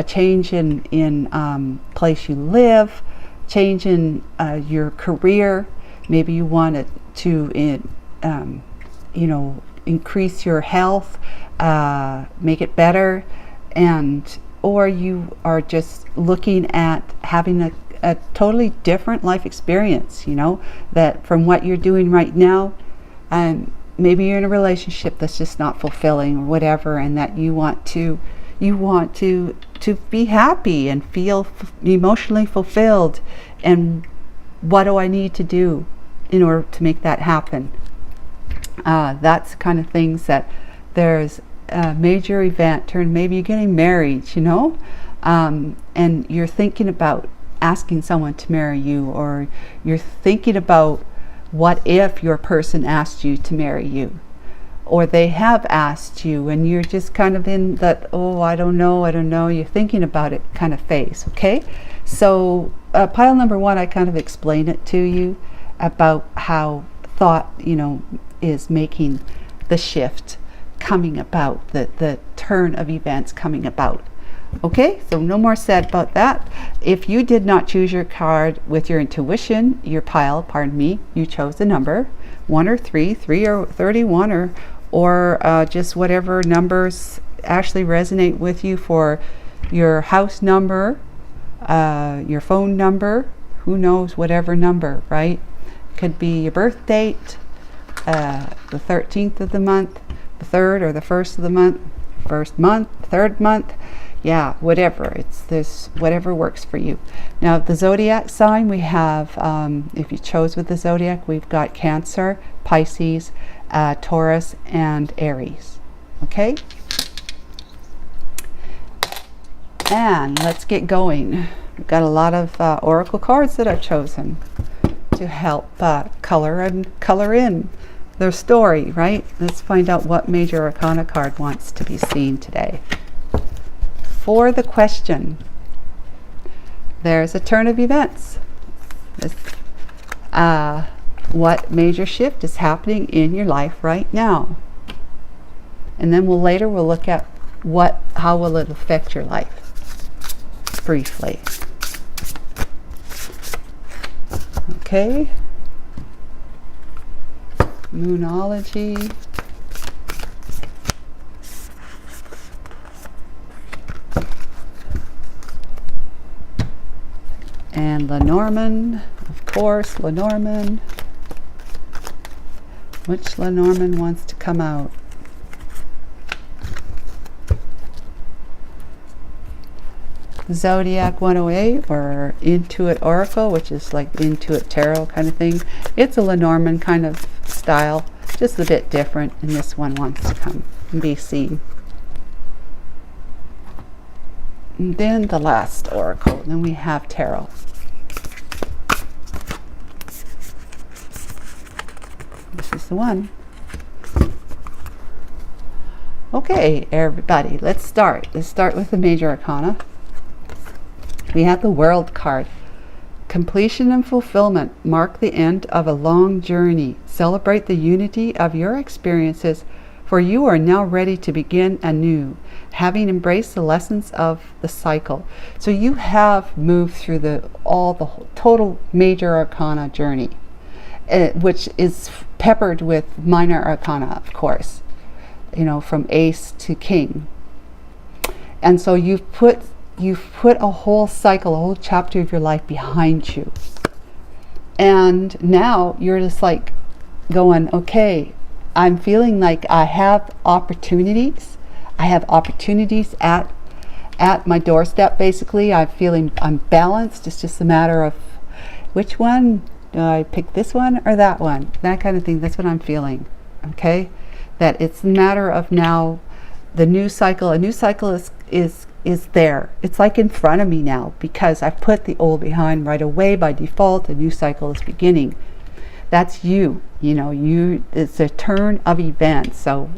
A: change in place you live, change in your career. Maybe you want to increase your health, make it better, or you are just looking at having a totally different life experience, that from what you're doing right now, maybe you're in a relationship that's just not fulfilling or whatever, and that you want to be happy and feel emotionally fulfilled. And what do I need to do in order to make that happen? That's the kind of things that there's a major event, or maybe you're getting married, you know, and you're thinking about asking someone to marry you, or you're thinking about what if your person asked you to marry you, or they have asked you and you're just kind of in that, oh, I don't know, you're thinking about it kind of phase. Okay, so pile number one, I kind of explain it to you about how thought, you know, is making the shift coming about, the turn of events coming about. Okay, so no more said about that. If you did not choose your card with your intuition, your pile, pardon me, you chose the number 1 or 3 or 31, or just whatever numbers actually resonate with you for your house number, your phone number, who knows, whatever number, right? Could be your birth date, the 13th of the month, the 3rd or the 1st of the month, 1st month, 3rd month. Yeah, whatever. It's this, whatever works for you. Now, the zodiac sign, we have, if you chose with the zodiac, we've got Cancer, Pisces, Taurus, and Aries. Okay? And let's get going. We've got a lot of oracle cards that I've chosen to help color in their story, right? Let's find out what major arcana card wants to be seen today. For the question, there's a turn of events. What major shift is happening in your life right now? And then we'll look at how will it affect your life briefly. Okay. Moonology. And Lenormand, of course, Lenormand. Which Lenormand wants to come out? Zodiac 108, or Intuit Oracle, which is like Intuit Tarot kind of thing. It's a Lenormand kind of style, just a bit different, and this one wants to come and be seen. And then the last oracle, then we have Tarot. This is the one. Okay, everybody, let's start. Let's start with the major arcana. We have the World card. Completion and fulfillment mark the end of a long journey. Celebrate the unity of your experiences, for you are now ready to begin anew, having embraced the lessons of the cycle. So you have moved through the total major arcana journey, which is peppered with minor arcana, of course, you know, from ace to king. And so you've put a whole cycle, a whole chapter of your life behind you. And now you're just like going, okay, I'm feeling like I have opportunities. I have opportunities at my doorstep, basically. I'm balanced. It's just a matter of which one. Do I pick this one or that one? That kind of thing. That's what I'm feeling. Okay? That it's a matter of now the new cycle. A new cycle is there. It's like in front of me now, because I've put the old behind right away by default. A new cycle is beginning. That's you. You know, it's a turn of events. So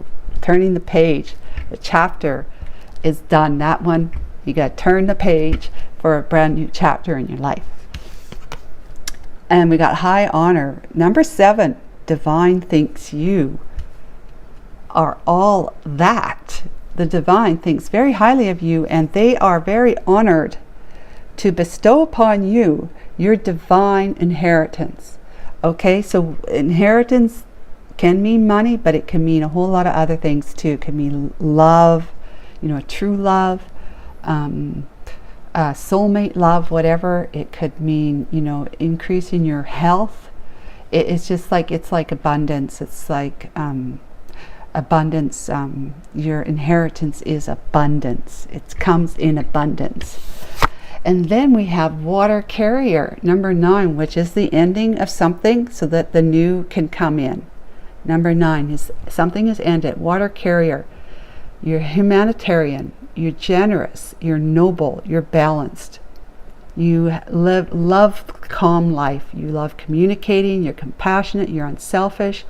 A: turning the page, the chapter is done. That one, you got to turn the page for a brand new chapter in your life. And we got high honor. Number 7, divine thinks you are all that. The divine thinks very highly of you, and they are very honored to bestow upon you your divine inheritance. Okay, so inheritance can mean money, but it can mean a whole lot of other things too. It can mean love, you know, true love, soulmate love, whatever. It could mean, you know, increasing your health. it's just like, it's like abundance. It's like abundance. Your inheritance is abundance. It comes in abundance. And then we have water carrier, number 9, which is the ending of something so that the new can come in. Number 9 is something is ended. Water carrier. You're humanitarian. You're generous. You're noble. You're balanced. You love calm life. You love communicating. You're compassionate. You're unselfish.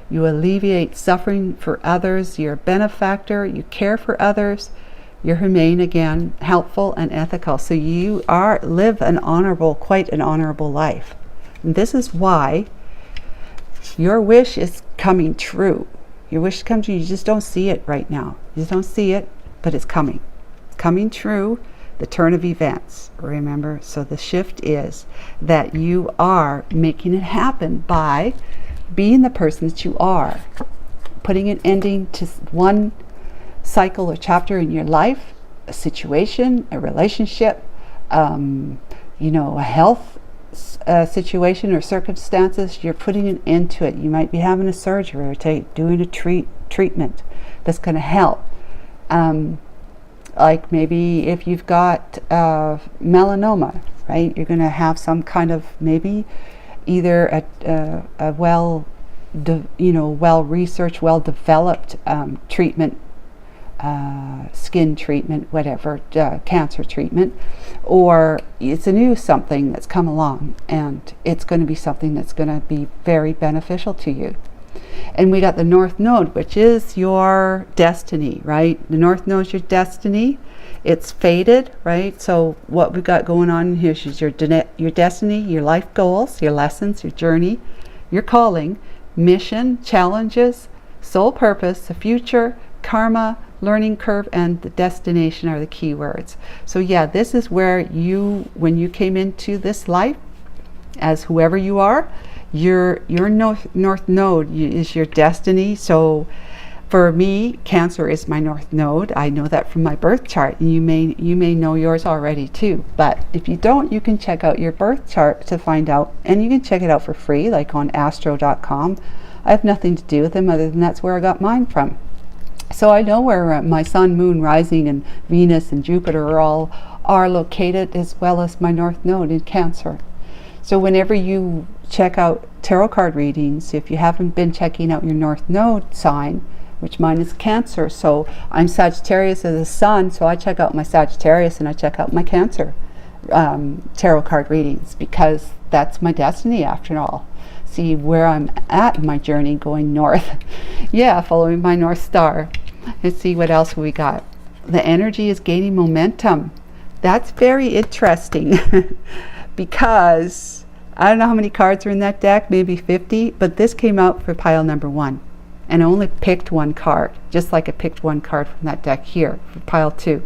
A: You alleviate suffering for others. You're a benefactor. You care for others. You're humane again, helpful and ethical. So you live an honorable, quite an honorable life. And this is why your wish is coming true. Your wish comes true. You just don't see it right now. You just don't see it, but it's coming. It's coming true. The turn of events, remember? So the shift is that you are making it happen by being the person that you are, putting an ending to one cycle or chapter in your life, a situation, a relationship, a health situation or circumstances. You're putting an end to it. You might be having a surgery or doing a treatment that's going to help. Like maybe if you've got melanoma, right? You're going to have some kind of maybe either a well-researched, well-developed treatment, skin treatment, whatever, cancer treatment, or it's a new something that's come along and it's going to be something that's going to be very beneficial to you. And we got the North Node, which is your destiny, right? The North Node is your destiny. It's fated, right? So what we've got going on here is your destiny, your life goals, your lessons, your journey, your calling, mission, challenges, soul purpose, the future, karma, learning curve, and the destination are the key words. So yeah, this is where when you came into this life as whoever you are, your North Node is your destiny. So for me, Cancer is my North Node. I know that from my birth chart, and you may know yours already too. But if you don't, you can check out your birth chart to find out, and you can check it out for free, like on astro.com. I have nothing to do with them other than that's where I got mine from. So I know where my Sun, Moon, Rising, and Venus and Jupiter are located, as well as my North Node in Cancer. So whenever you check out tarot card readings, if you haven't been checking out your North Node sign, which mine is Cancer, so I'm Sagittarius as the Sun, so I check out my Sagittarius and I check out my Cancer tarot card readings, because that's my destiny after all. See where I'm at in my journey going north. Yeah, following my North Star. Let's see what else we got. The energy is gaining momentum. That's very interesting because I don't know how many cards are in that deck, maybe 50, but this came out for pile number 1. And I only picked one card, just like I picked one card from that deck here for pile 2.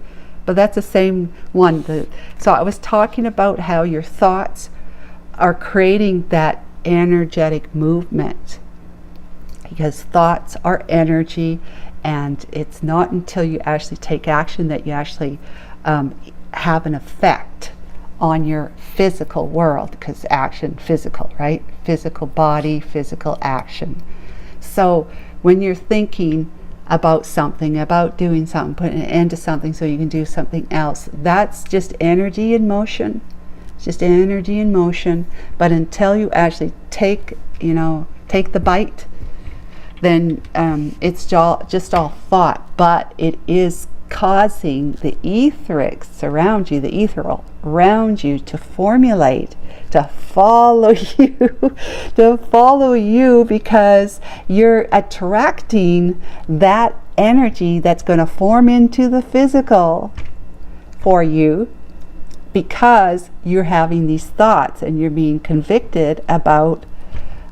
A: But that's the same one. So I was talking about how your thoughts are creating that energetic movement, because thoughts are energy, and it's not until you actually take action that you actually have an effect on your physical world, because action, physical, right? Physical body, physical action. So when you're thinking about something, about doing something, putting an end to something so you can do something else, that's just energy in motion. It's just energy in motion. But until you actually take the bite, then it's just all thought. But it is causing the etherics around you, the ethereal around you, to formulate, to follow you, because you're attracting that energy that's going to form into the physical for you, because you're having these thoughts and you're being convicted about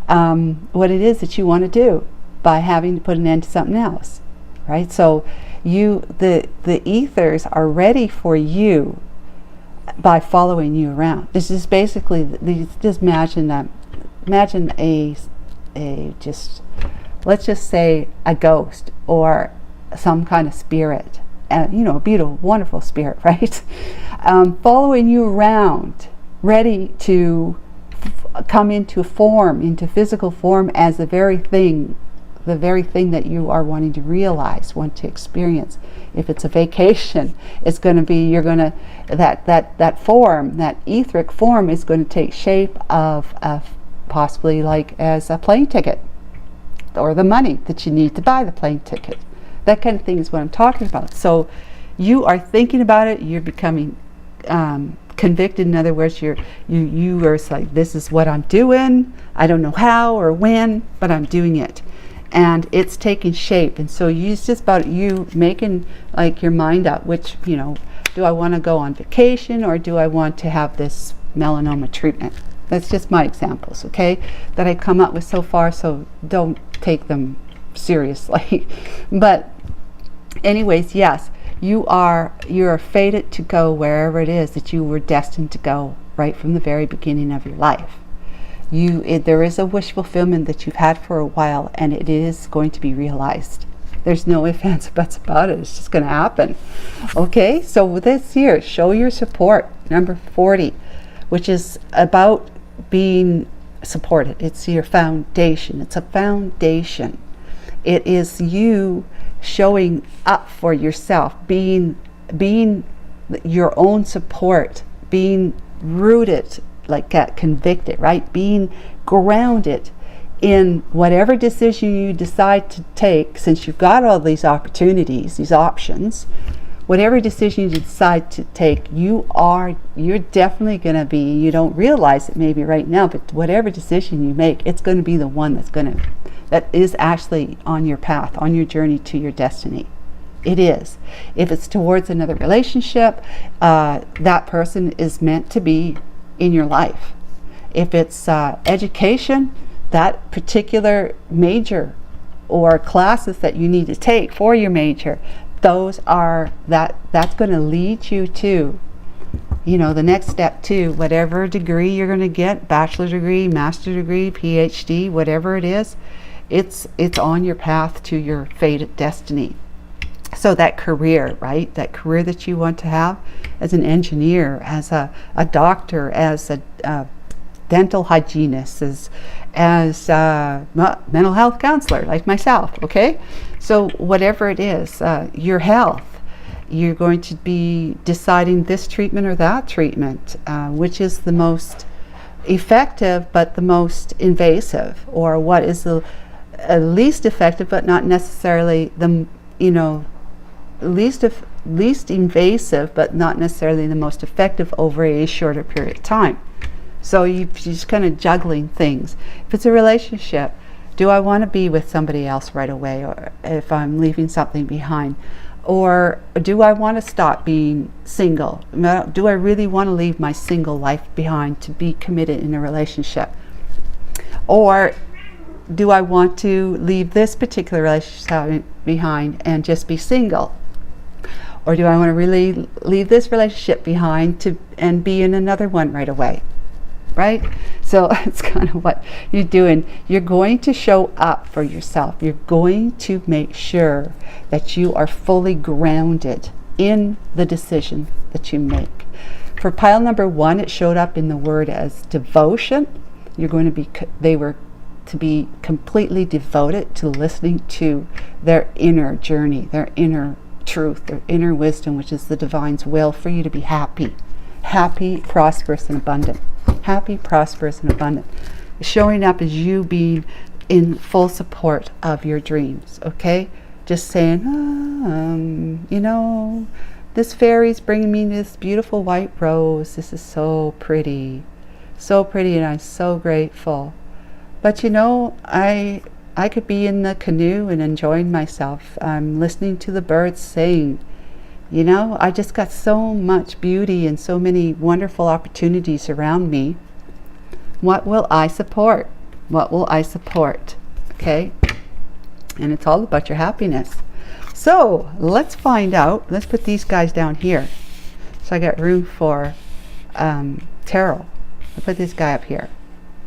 A: what it is that you want to do by having to put an end to something else, right? So the ethers are ready for you by following you around. This is basically, just imagine let's just say a ghost or some kind of spirit, a beautiful, wonderful spirit, right? Following you around, ready to come into form, into physical form, as the very thing that you are wanting to realize, want to experience. If it's a vacation, it's going to be, you're going to, that form, that etheric form is going to take shape of possibly like as a plane ticket, or the money that you need to buy the plane ticket. That kind of thing is what I'm talking about. So you are thinking about it, you're becoming convicted. In other words, you are like, this is what I'm doing. I don't know how or when, but I'm doing it. And it's taking shape. And so it's just about you making like your mind up, which, you know, do I want to go on vacation, or do I want to have this melanoma treatment? That's just my examples, okay, that I come up with so far, so don't take them seriously. But anyways, yes, you're fated to go wherever it is that you were destined to go right from the very beginning of your life. There is a wish fulfillment that you've had for a while, and it is going to be realized. There's no ifs, ands, or buts about it. It's just going to happen. Okay, so with this year, show your support. Number 40, which is about being supported. It's your foundation. It's a foundation. It is you showing up for yourself, being your own support, being rooted, like convicted, right? Being grounded in whatever decision you decide to take, since you've got all these opportunities, these options. Whatever decision you decide to take, you're definitely going to be, you don't realize it maybe right now, but whatever decision you make, it's going to be the one that is actually on your path, on your journey to your destiny. It is. If it's towards another relationship, that person is meant to be in your life. If it's education, that particular major or classes that you need to take for your major, that's going to lead you to, you know, the next step to whatever degree you're going to get, bachelor degree, master degree, PhD, whatever it is, it's on your path to your fated destiny. So that career, right? That career that you want to have as an engineer, as a doctor, as a dental hygienist, as a mental health counselor like myself, okay? So whatever it is, your health, you're going to be deciding this treatment or that treatment, which is the most effective but the most invasive, or what is the least effective but not necessarily the, you know, least invasive but not necessarily the most effective over a shorter period of time. So you're just kind of juggling things. If it's a relationship, do I want to be with somebody else right away, or if I'm leaving something behind? Or do I want to stop being single? Do I really want to leave my single life behind to be committed in a relationship? Or do I want to leave this particular relationship behind and just be single? Or do I want to really leave this relationship behind and be in another one right away? Right? So it's kind of what you're doing. You're going to show up for yourself. You're going to make sure that you are fully grounded in the decision that you make. For pile number 1, it showed up in the word as devotion. You're going to be, they were to be completely devoted to listening to their inner journey, their inner truth, their inner wisdom, which is the divine's will for you to be happy, prosperous, and abundant. Happy, prosperous, and abundant. Showing up as you being in full support of your dreams, okay? Just saying, you know, this fairy's bringing me this beautiful white rose. This is so pretty, and I'm so grateful. But you know, I could be in the canoe and enjoying myself. I'm listening to the birds sing. You know, I just got so much beauty and so many wonderful opportunities around me. What will I support? What will I support? Okay? And it's all about your happiness. So let's find out. Let's put these guys down here. So I got room for tarot. I'll put this guy up here.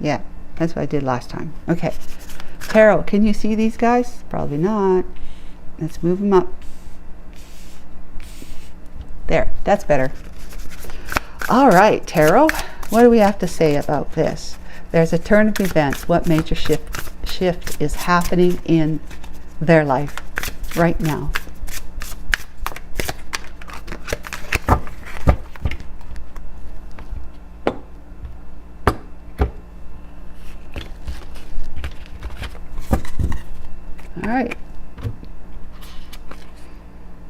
A: Yeah, that's what I did last time. Okay. Tarot, can you see these guys? Probably not. Let's move them up. There, that's better. All right, Tarot, what do we have to say about this? There's a turn of events. What major shift is happening in their life right now? All right.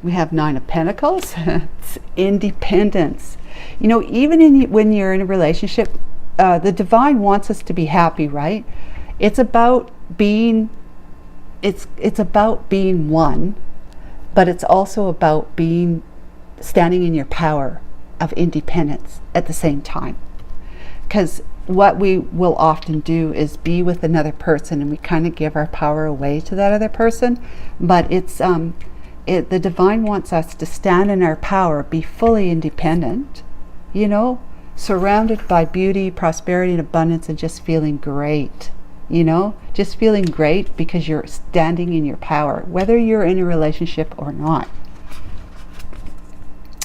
A: We have Nine of Pentacles. It's independence. You know, even when you're in a relationship, the divine wants us to be happy, right? It's about being about being one, but it's also about standing in your power of independence at the same time. Because what we will often do is be with another person, and we kind of give our power away to that other person. But it's the divine wants us to stand in our power, be fully independent, you know, surrounded by beauty, prosperity, and abundance, and just feeling great, you know, just feeling great because you're standing in your power, whether you're in a relationship or not.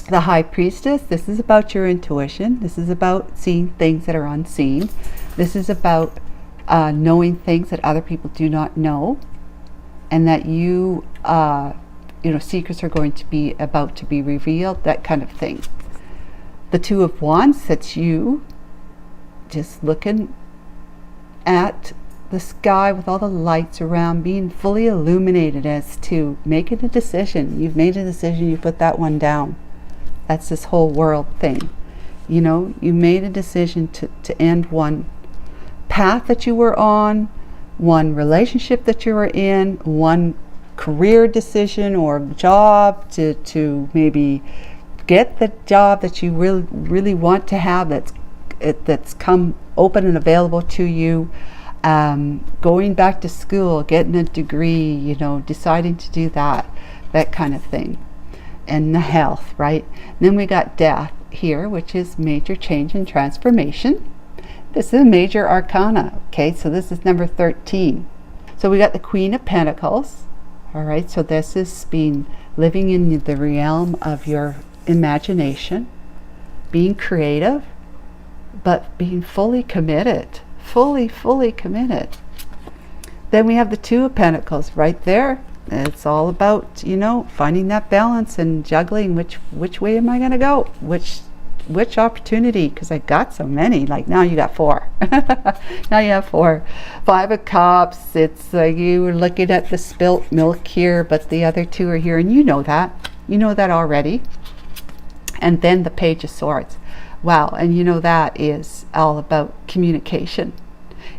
A: The High Priestess, this is about your intuition. This is about seeing things that are unseen. This is about knowing things that other people do not know, and that you know, secrets are about to be revealed, that kind of thing. The Two of Wands, that's you just looking at the sky with all the lights around, being fully illuminated as to making a decision. You've made a decision, you put that one down. That's this whole world thing. You know, you made a decision to end one path that you were on, one relationship that you were in, one career decision or job to maybe get the job that you really want to have, that's come open and available to you. Going back to school, getting a degree, you know, deciding to do that kind of thing. And the health, right? And then we got death here, which is major change and transformation. This is a major arcana, okay? So this is number 13. So we got the Queen of Pentacles, all right? So this is living in the realm of your imagination, being creative, but being fully committed, fully committed. Then we have the Two of Pentacles right there. It's all about, you know, finding that balance and juggling which way am I going to go, which opportunity, because I got so many. Like now you got 4. Now you have 4. 5 of Cups, it's like you were looking at the spilt milk here, but the other 2 are here, and you know that already. And then the Page of Swords. Wow. And you know that is all about communication.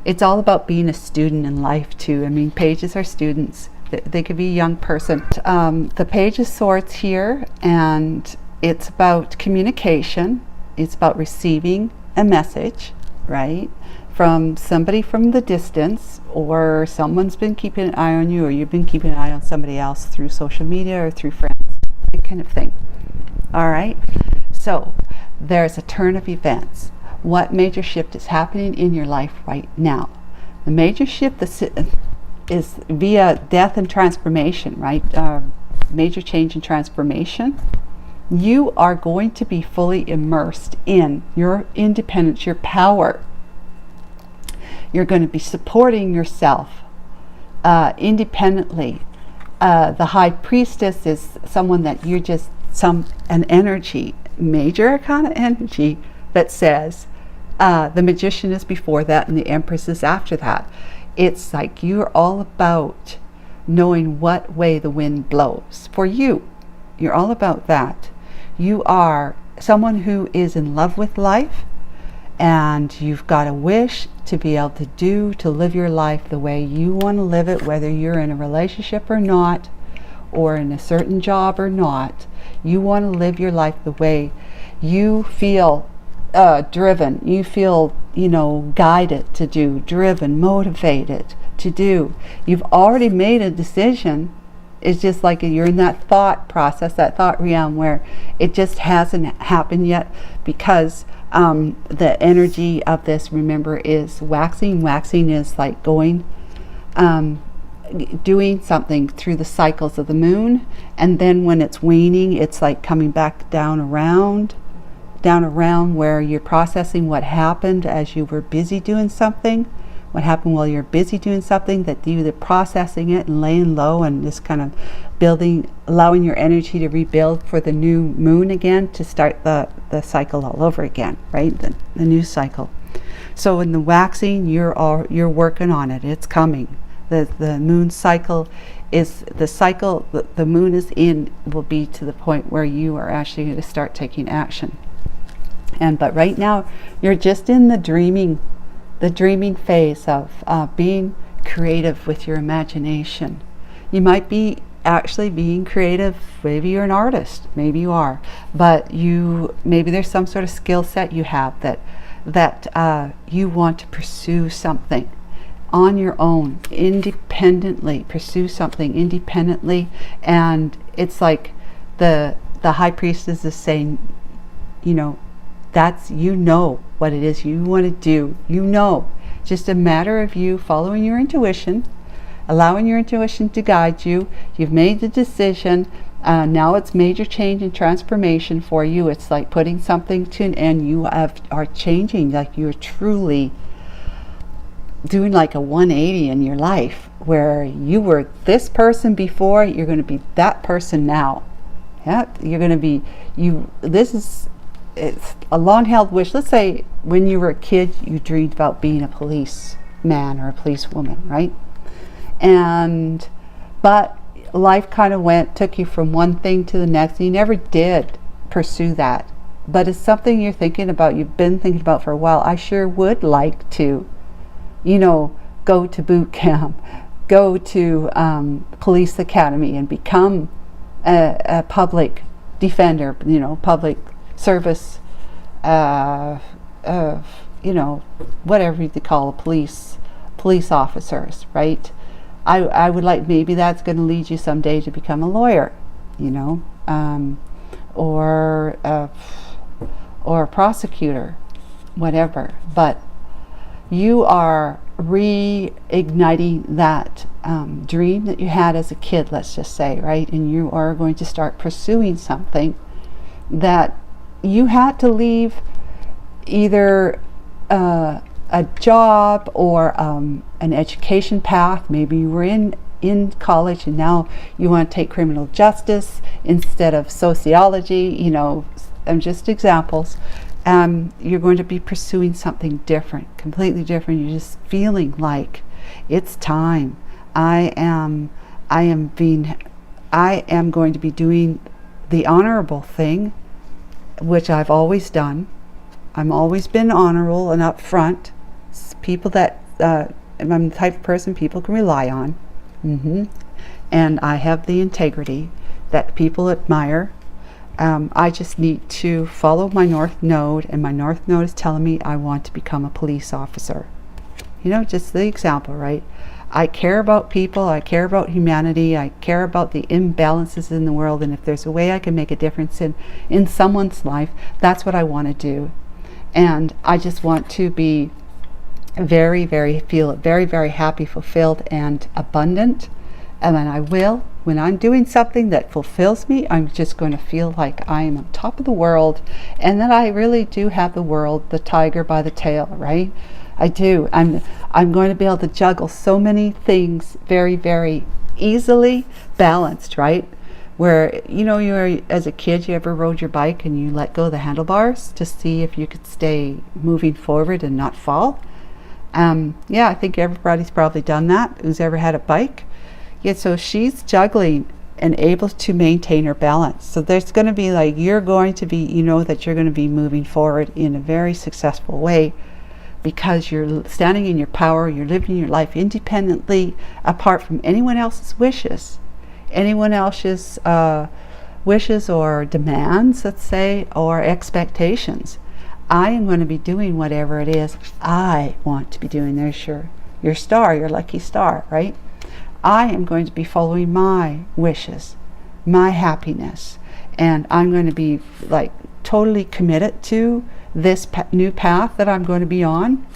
A: It's all about being a student in life too. I mean, pages are students. They could be a young person. The Page of Swords here, and it's about communication. It's about receiving a message, right, from somebody from the distance, or someone's been keeping an eye on you, or you've been keeping an eye on somebody else through social media or through friends, that kind of thing. All right, so there's a turn of events. What major shift is happening in your life right now? The major shift is via death and transformation, right? Major change and transformation. You are going to be fully immersed in your independence, your power. You're going to be supporting yourself independently. The High Priestess is someone that you're just an energy, major arcana energy, that says the Magician is before that and the Empress is after that. It's like you're all about knowing what way the wind blows for you. You're all about that. You are someone who is in love with life, and you've got a wish to be able to live your life the way you want to live it, whether you're in a relationship or not, or in a certain job or not. You want to live your life the way you feel driven, you feel, you know, guided to do, driven, motivated to do. You've already made a decision. It's just like you're in that thought process, that thought realm, where it just hasn't happened yet, because the energy of this, remember, is waxing. Waxing is like going, doing something through the cycles of the moon, and then when it's waning, it's like coming back down down a realm where you're processing what happened as you were busy doing something, what happened while you're busy doing something, that you're processing it and laying low and just kind of building, allowing your energy to rebuild for the new moon again, to start the cycle all over again, right? The new cycle. So in the waxing, you're working on it. It's coming. The moon cycle is the cycle the moon is in, will be to the point where you are actually going to start taking action. But right now you're just in the dreaming phase of being creative with your imagination. You might be actually being creative. Maybe you're an artist, maybe you are, but maybe there's some sort of skill set you have that you want to pursue something on your own, independently, pursue something independently. And it's like the high priestess is saying, that's, what it is you want to do, just a matter of you following your intuition, allowing your intuition to guide you. You've made the decision. Now it's major change and transformation for you. It's like putting something to an end. You are changing, like you're truly doing like a 180 in your life, where you were this person before, you're going to be that person now. Yeah, you're going to be it's a long-held wish. Let's say when you were a kid, you dreamed about being a policeman or a policewoman, right? But life kind of took you from one thing to the next, and you never did pursue that. But it's something you're thinking about, you've been thinking about for a while. I sure would like to, go to boot camp, go to police academy and become a public defender, public service, whatever you call police officers, right? I would like, maybe that's going to lead you someday to become a lawyer, or a prosecutor, whatever. But you are reigniting that dream that you had as a kid, let's just say, right? And you are going to start pursuing something that you had to leave, either a job or an education path. Maybe you were in college and now you want to take criminal justice instead of sociology, and just examples. You're going to be pursuing something different, completely different. You're just feeling like it's time. I am going to be doing the honorable thing, which I've always done. I'm always been honorable and upfront. People that I'm the type of person people can rely on. And I have the integrity that people admire. I just need to follow my North Node, and my North Node is telling me I want to become a police officer. Just the example, right? I care about people, I care about humanity, I care about the imbalances in the world, and if there's a way I can make a difference in someone's life, that's what I want to do. And I just want to be feel very, very happy, fulfilled, and abundant. And then when I'm doing something that fulfills me, I'm just going to feel like I am on top of the world, and that I really do have the world, the tiger by the tail, right? I do. I'm going to be able to juggle so many things very, very easily, balanced, right? Where, you're, as a kid, you ever rode your bike and you let go of the handlebars to see if you could stay moving forward and not fall? I think everybody's probably done that, who's ever had a bike. Yeah, so she's juggling and able to maintain her balance. So there's going to be you're going to be, that you're going to be moving forward in a very successful way, because you're standing in your power, you're living your life independently, apart from anyone else's wishes. Anyone else's wishes or demands, let's say, or expectations. I am going to be doing whatever it is I want to be doing. There's your star, your lucky star, right? I am going to be following my wishes, my happiness, and I'm going to be totally committed to this new path that I'm going to be on.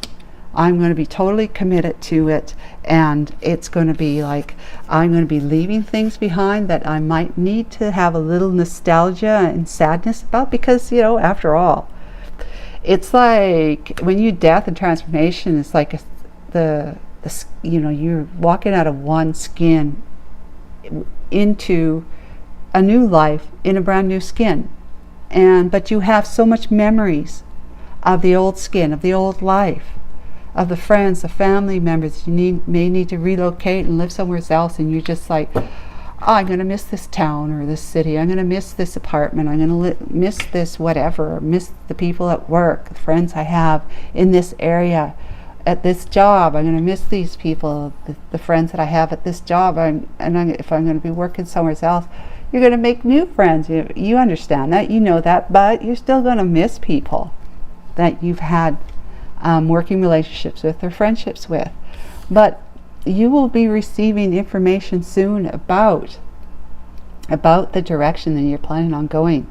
A: I'm going to be totally committed to it, and it's going to be I'm going to be leaving things behind that I might need to have a little nostalgia and sadness about, because after all, It's like when you death and transformation, it's like you know, you're walking out of one skin into a new life in a brand new skin. But you have so much memories of the old skin, of the old life, of the friends, the family members. You may need to relocate and live somewhere else, and you're just like, oh, I'm going to miss this town or this city. I'm going to miss this apartment. I'm going to miss this whatever. Miss the people at work, the friends I have in this area, at this job. I'm going to miss these people, the friends that I have at this job. If I'm going to be working somewhere else, you're going to make new friends. You understand that, you know that, but you're still going to miss people that you've had working relationships with or friendships with. But you will be receiving information soon about the direction that you're planning on going.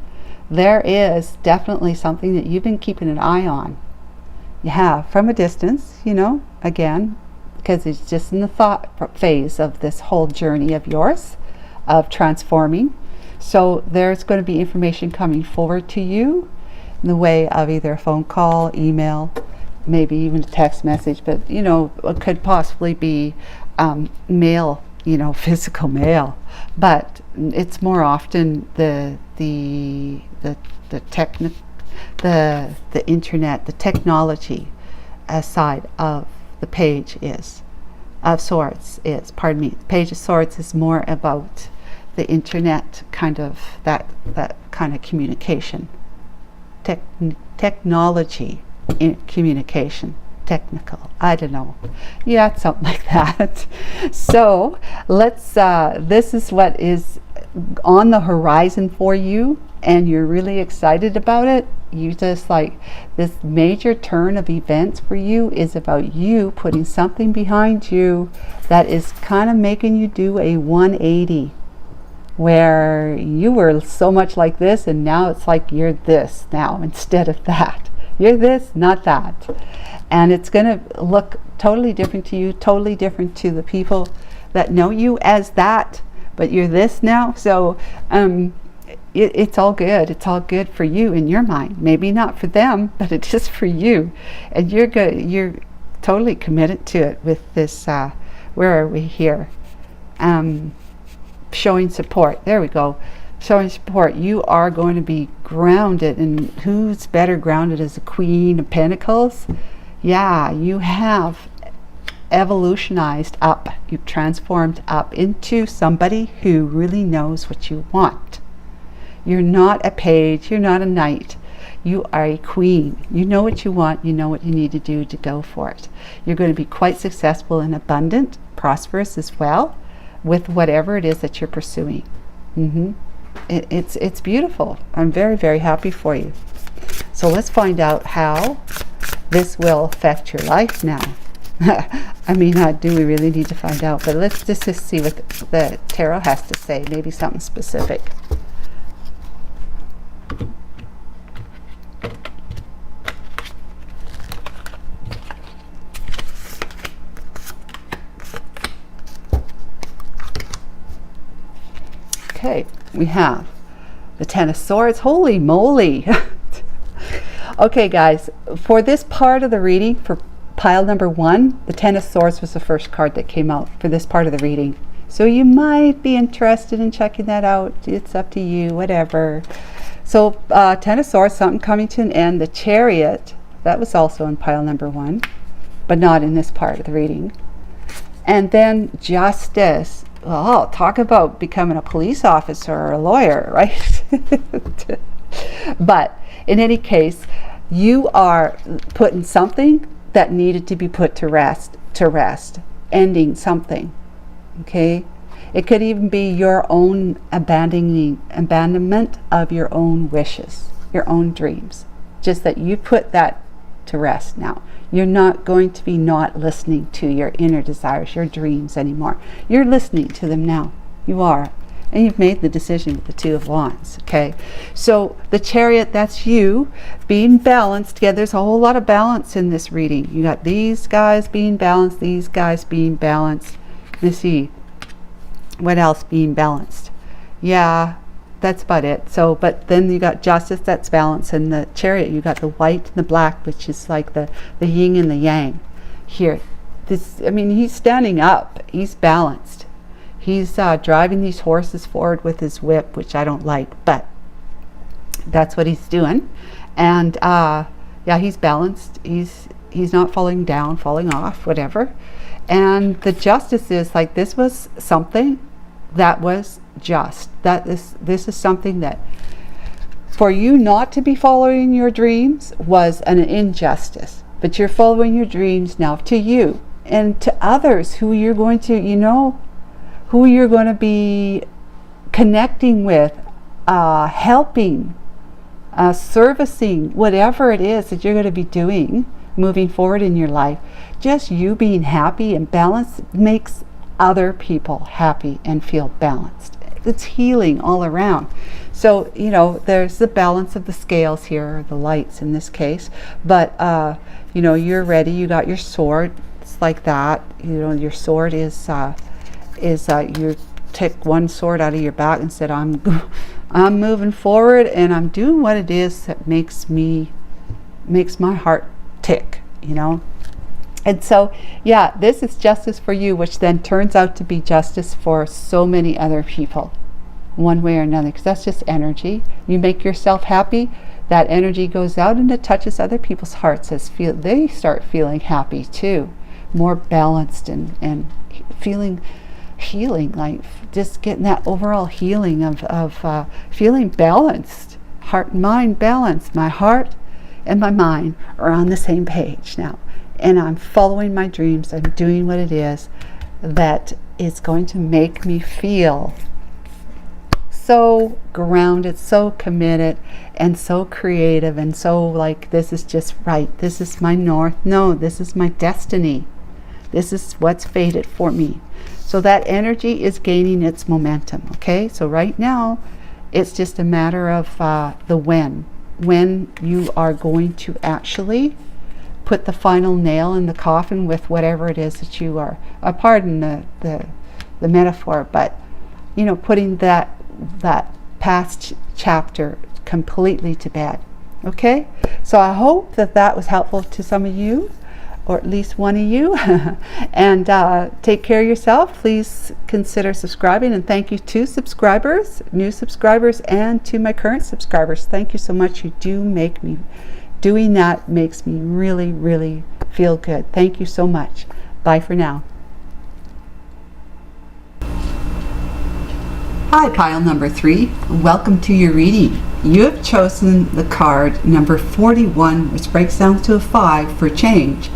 A: There is definitely something that you've been keeping an eye on. You have, from a distance, you know, again, because it's just in the thought phase of this whole journey of yours, of transforming. So there's going to be information coming forward to you in the way of either a phone call, email, maybe even a text message, but you know, it could possibly be mail, you know, physical mail. But it's more often the internet, the technology side of the Page of Swords is, pardon me, the Page of Swords is more about the internet, kind of that kind of communication, technology in communication, technical, I don't know, yeah, something like that. So let's this is what is on the horizon for you, and you're really excited about it. You just like, this major turn of events for you is about you putting something behind you that is kind of making you do a 180, where you were so much like this and now it's like you're this now instead of that. You're this, not that. And it's going to look totally different to you, totally different to the people that know you as that, but you're this now. So it's all good. It's all good for you in your mind. Maybe not for them, but it is for you. And you're good. You're totally committed to it with this, where are we here? Showing support. There we go. Showing support. You are going to be grounded, and who's better grounded as a Queen of Pentacles? Yeah, you have evolutionized up. You've transformed up into somebody who really knows what you want. You're not a page. You're not a knight. You are a queen. You know what you want. You know what you need to do to go for it. You're going to be quite successful and abundant, prosperous as well, with whatever it is that you're pursuing. It's beautiful. I'm very, very happy for you. So let's find out how this will affect your life now. I mean, do we really need to find out? But let's just see what the tarot has to say. Maybe something specific. Okay, we have the Ten of Swords. Holy moly! Okay, guys, for this part of the reading, for pile number 1, the Ten of Swords was the first card that came out for this part of the reading. So you might be interested in checking that out. It's up to you, whatever. So Ten of Swords, something coming to an end. The Chariot, that was also in pile number 1, but not in this part of the reading. And then Justice. Oh, talk about becoming a police officer or a lawyer, right? But in any case, you are putting something that needed to be put to rest, ending something. Okay? It could even be your own abandonment of your own wishes, your own dreams. Just that you put that to rest now. You're not going to be not listening to your inner desires, your dreams anymore. You're listening to them now. You are. And you've made the decision with the Two of Wands. Okay. So the Chariot, that's you being balanced. Yeah, there's a whole lot of balance in this reading. You got these guys being balanced, these guys being balanced. Let's see. What else being balanced? Yeah. that's about it. So, but then you got Justice, that's balance, and the Chariot, you got the white and the black, which is like the yin and the yang. Here, this, I mean, he's standing up. He's balanced. He's driving these horses forward with his whip, which I don't like, but that's what he's doing. And yeah, he's balanced. He's not falling down, falling off, whatever. And the Justice is like, this was something that was just. This is something that for you not to be following your dreams was an injustice. But you're following your dreams now to you and to others who you're going to, you know, who you're going to be connecting with, helping, servicing, whatever it is that you're going to be doing moving forward in your life. Just you being happy and balanced makes other people happy and feel balanced. It's healing all around. So, you know, there's the balance of the scales here, or the lights in this case. But, you know, you're ready. You got your sword. It's like that. You know, your sword is you take one sword out of your back and said, I'm moving forward and I'm doing what it is that makes my heart tick, you know. And so, yeah, this is justice for you, which then turns out to be justice for so many other people, one way or another, because that's just energy. You make yourself happy, that energy goes out and it touches other people's hearts as they start feeling happy too, more balanced and feeling healing, like just getting that overall healing of feeling balanced, heart and mind balanced. My heart and my mind are on the same page now. And I'm following my dreams. I'm doing what it is that is going to make me feel so grounded, so committed, and so creative, and so like, this is just right. This is my north. No, this is my destiny. This is what's fated for me. So that energy is gaining its momentum. Okay, so right now it's just a matter of the when you are going to actually put the final nail in the coffin with whatever it is that you are, pardon the metaphor, but you know, putting that past chapter completely to bed. Okay, so I hope that was helpful to some of you, or at least one of you. And take care of yourself. Please consider subscribing, and thank you to subscribers, new subscribers, and to my current subscribers. Thank you so much. You do make me, doing that makes me really, really feel good. Thank you so much. Bye for now. Hi, pile number 3. Welcome to your reading. You have chosen the card number 41, which breaks down to a 5 for change.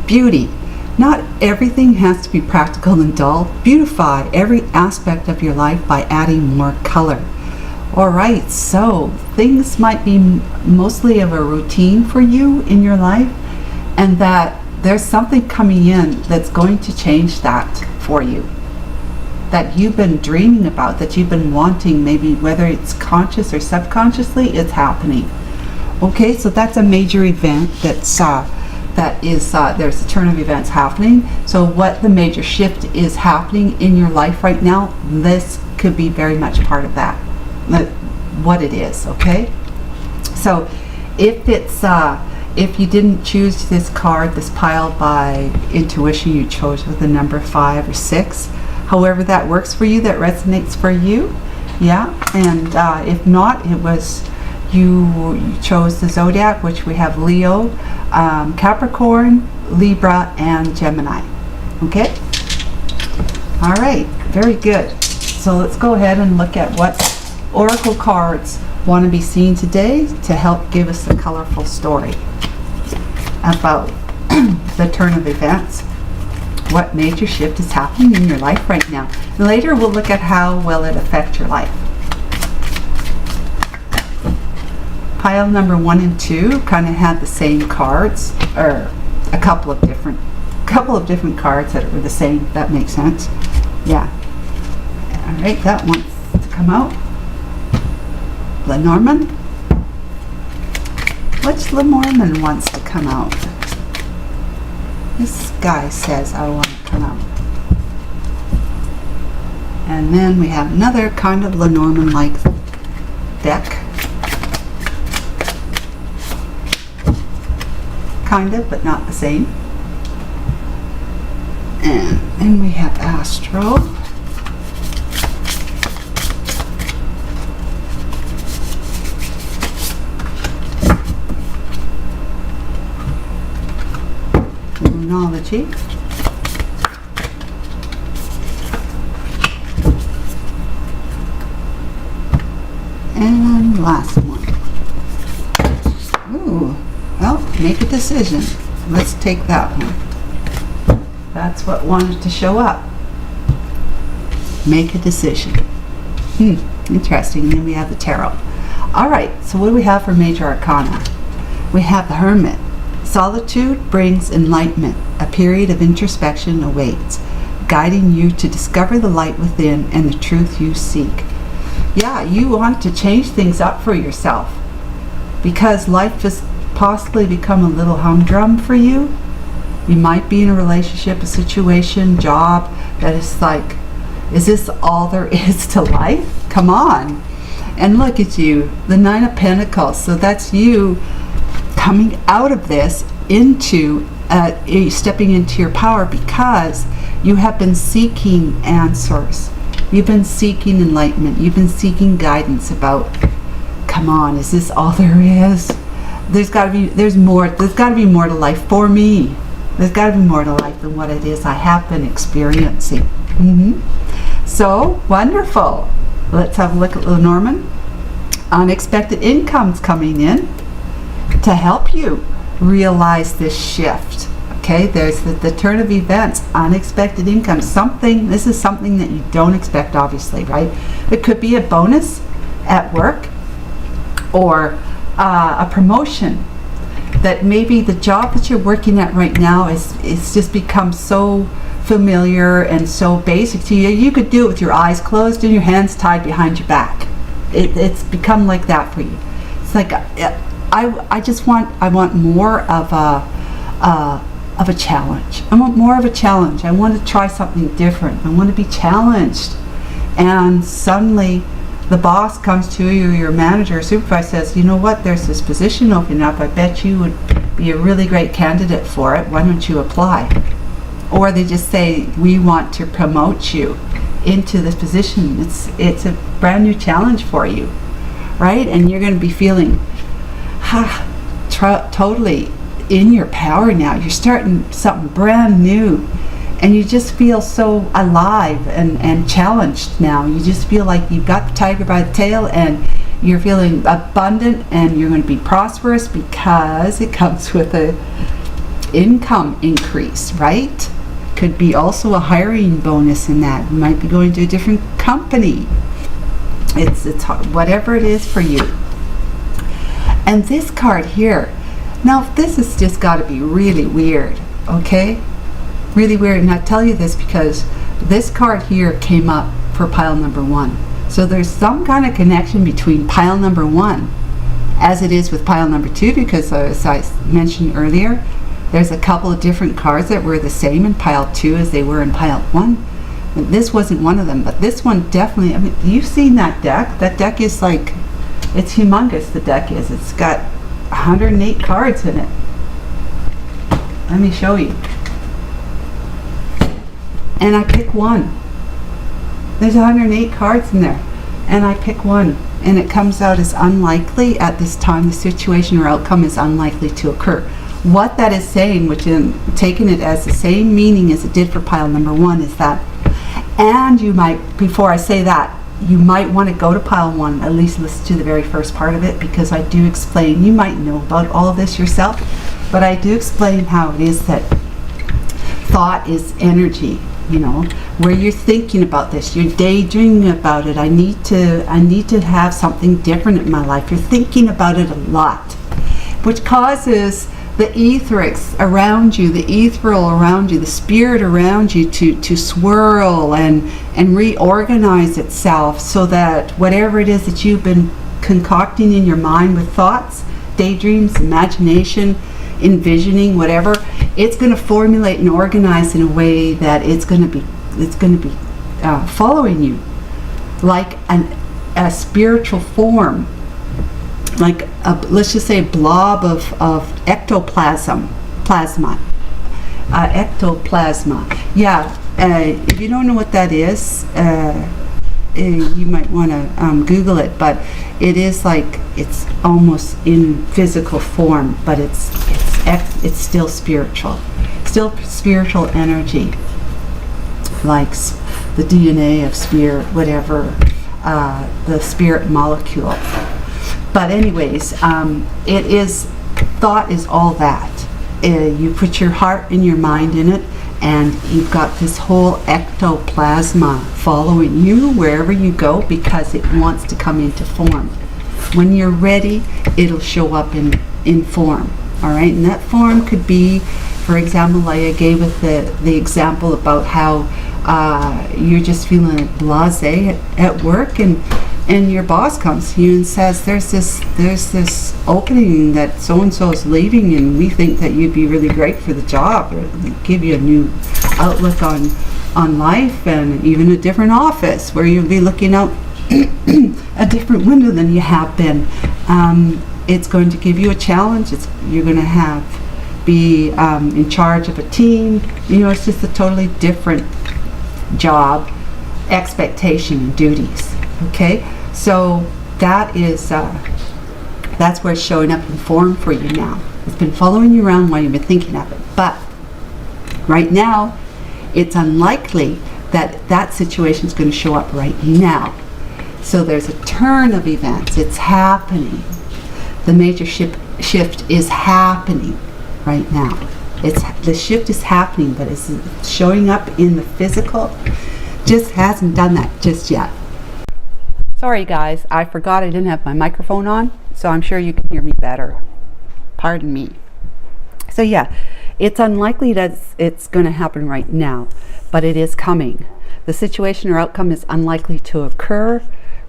A: Beauty. Not everything has to be practical and dull. Beautify every aspect of your life by adding more color. Alright, so things might be mostly of a routine for you in your life, and that there's something coming in that's going to change that for you, that you've been dreaming about, that you've been wanting, maybe whether it's conscious or subconsciously, it's happening. Okay, so that's a major event there's a turn of events happening. So what the major shift is happening in your life right now, this could be very much part of that, what it is. Okay, so if you didn't choose this card, this pile, by intuition, you chose with the number 5 or 6, however that works for you, that resonates for you, yeah. And if not, it was you chose the zodiac, which we have Leo, Capricorn, Libra, and Gemini. Okay, all right, very good. So let's go ahead and look at what oracle cards want to be seen today to help give us a colorful story about the turn of events. What major shift is happening in your life right now. And later we'll look at how will it affect your life. Pile number 1 and 2 kind of had the same cards, or a couple of different cards that were the same, if that makes sense. Yeah. All right, that wants to come out. Lenormand. Which Lenormand wants to come out? This guy says, I want to come out. And then we have another kind of Lenormand like deck. Kind of, but not the same. And then we have Astro. Astrology. And last one. Ooh, well, make a decision. Let's take that one. That's what wanted to show up. Make a decision. Interesting. And then we have the Tarot. All right, so what do we have for Major Arcana? We have the Hermit. Solitude brings enlightenment. A period of introspection awaits, guiding you to discover the light within and the truth you seek. Yeah, you want to change things up for yourself because life has possibly become a little humdrum for you. You might be in a relationship, a situation, job that is like, is this all there is to life? Come on. And look at you, the Nine of Pentacles. So that's you coming out of this into stepping into your power because you have been seeking answers. You've been seeking enlightenment. You've been seeking guidance about, come on, is this all there is? There's got to be, there's more. There's got to be more to life for me. There's got to be more to life than what it is I have been experiencing. So wonderful. Let's have a look at Lenormand. Unexpected income's coming in to help you realize this shift. Okay, there's the turn of events, unexpected income, something, this is something that you don't expect, obviously, right? It could be a bonus at work or a promotion that maybe the job that you're working at right now is just become so familiar and so basic to you. You could do it with your eyes closed and your hands tied behind your back. It's become like that for you. It's like I want more of a challenge. I want more of a challenge. I want to try something different. I want to be challenged. And suddenly the boss comes to you, your manager or supervisor says, you know what, there's this position opening up. I bet you would be a really great candidate for it. Why don't you apply? Or they just say, we want to promote you into this position. It's a brand new challenge for you, right? And you're going to be feeling totally in your power now. You're starting something brand new and you just feel so alive and challenged now. You just feel like you've got the tiger by the tail and you're feeling abundant and you're going to be prosperous because it comes with a income increase, right? Could be also a hiring bonus in that. You might be going to a different company. It's whatever it is for you. And this card here, now this has just got to be really weird, okay? Really weird. And I tell you this because this card here came up for pile number 1. So there's some kind of connection between pile number 1 as it is with pile number 2, because as I mentioned earlier, there's a couple of different cards that were the same in pile 2 as they were in pile 1. And this wasn't one of them, but this one definitely, I mean, you've seen that deck. That deck is like, it's humongous, the deck is. It's got 108 cards in it. Let me show you. And I pick one. There's 108 cards in there. And I pick one. And it comes out as unlikely at this time. The situation or outcome is unlikely to occur. What that is saying, which in taking it as the same meaning as it did for pile number 1, is that, and you might, before I say that, you might want to go to pile 1, at least listen to the very first part of it, because I do explain, you might know about all of this yourself, but I do explain how it is that thought is energy, you know, where you're thinking about this, you're daydreaming about it. I need to have something different in my life. You're thinking about it a lot, which causes the etherics around you, the ethereal around you, the spirit around you to swirl and reorganize itself so that whatever it is that you've been concocting in your mind with thoughts, daydreams, imagination, envisioning, whatever, it's going to formulate and organize in a way that it's going to be following you like a spiritual form like let's just say a blob of ectoplasm, ectoplasma. Yeah, if you don't know what that is, you might want to Google it, but it is like, it's almost in physical form, but it's still spiritual energy, like the DNA of spirit, whatever, the spirit molecule. But anyways, it is, thought is all that. You put your heart and your mind in it, and you've got this whole ectoplasma following you wherever you go, because it wants to come into form. When you're ready, it'll show up in form. All right, and that form could be, for example, like I gave with the example about how you're just feeling blasé at work, and your boss comes to you and says, there's this opening that so-and-so is leaving, and we think that you'd be really great for the job, or give you a new outlook on life, and even a different office where you'll be looking out a different window than you have been. It's going to give you a challenge. You're going to be in charge of a team. You know, it's just a totally different job, expectation, and duties. Okay, so that is that's where it's showing up in form for you now. It's been following you around while you've been thinking of it, but right now it's unlikely that that situation is going to show up right now. So there's a turn of events. It's happening. The major shift is happening right now. The shift is happening, but it's showing up in the physical. Just hasn't done that just yet. Sorry guys, I forgot I didn't have my microphone on, so I'm sure you can hear me better. Pardon me. So yeah, it's unlikely that it's going to happen right now, but it is coming. The situation or outcome is unlikely to occur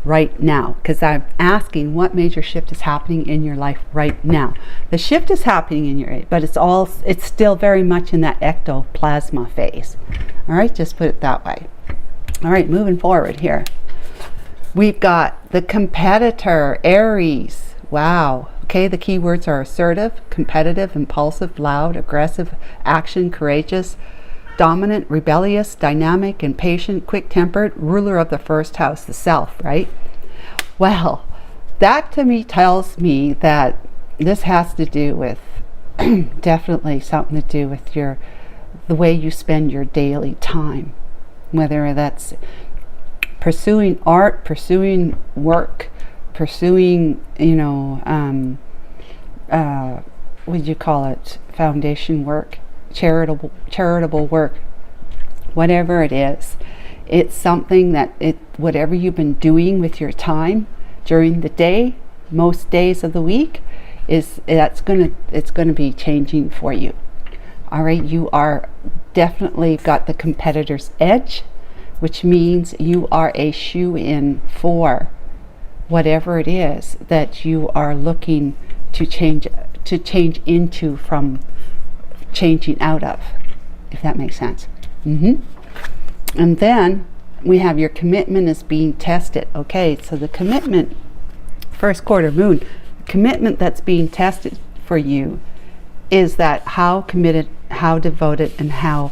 A: right now, because I'm asking what major shift is happening in your life right now. The shift is happening in your, but it's still very much in that ectoplasma phase. All right, just put it that way. All right, moving forward here. We've got the competitor, Aries. Wow. Okay, the key words are assertive, competitive, impulsive, loud, aggressive, action, courageous, dominant, rebellious, dynamic, impatient, quick-tempered, ruler of the first house, the self, right? Well, that to me tells me that this has to do with definitely something to do with the way you spend your daily time, whether that's pursuing art, pursuing work, pursuing, you know, what do you call it, foundation work, charitable work, whatever it is. It's something that whatever you've been doing with your time during the day, most days of the week, it's gonna be changing for you. All right, you are definitely got the competitor's edge, which means you are a shoe-in for whatever it is that you are looking to change into from changing out of, if that makes sense. And then we have your commitment is being tested. Okay, so the commitment, first quarter moon, commitment that's being tested for you is that how committed, how devoted, and how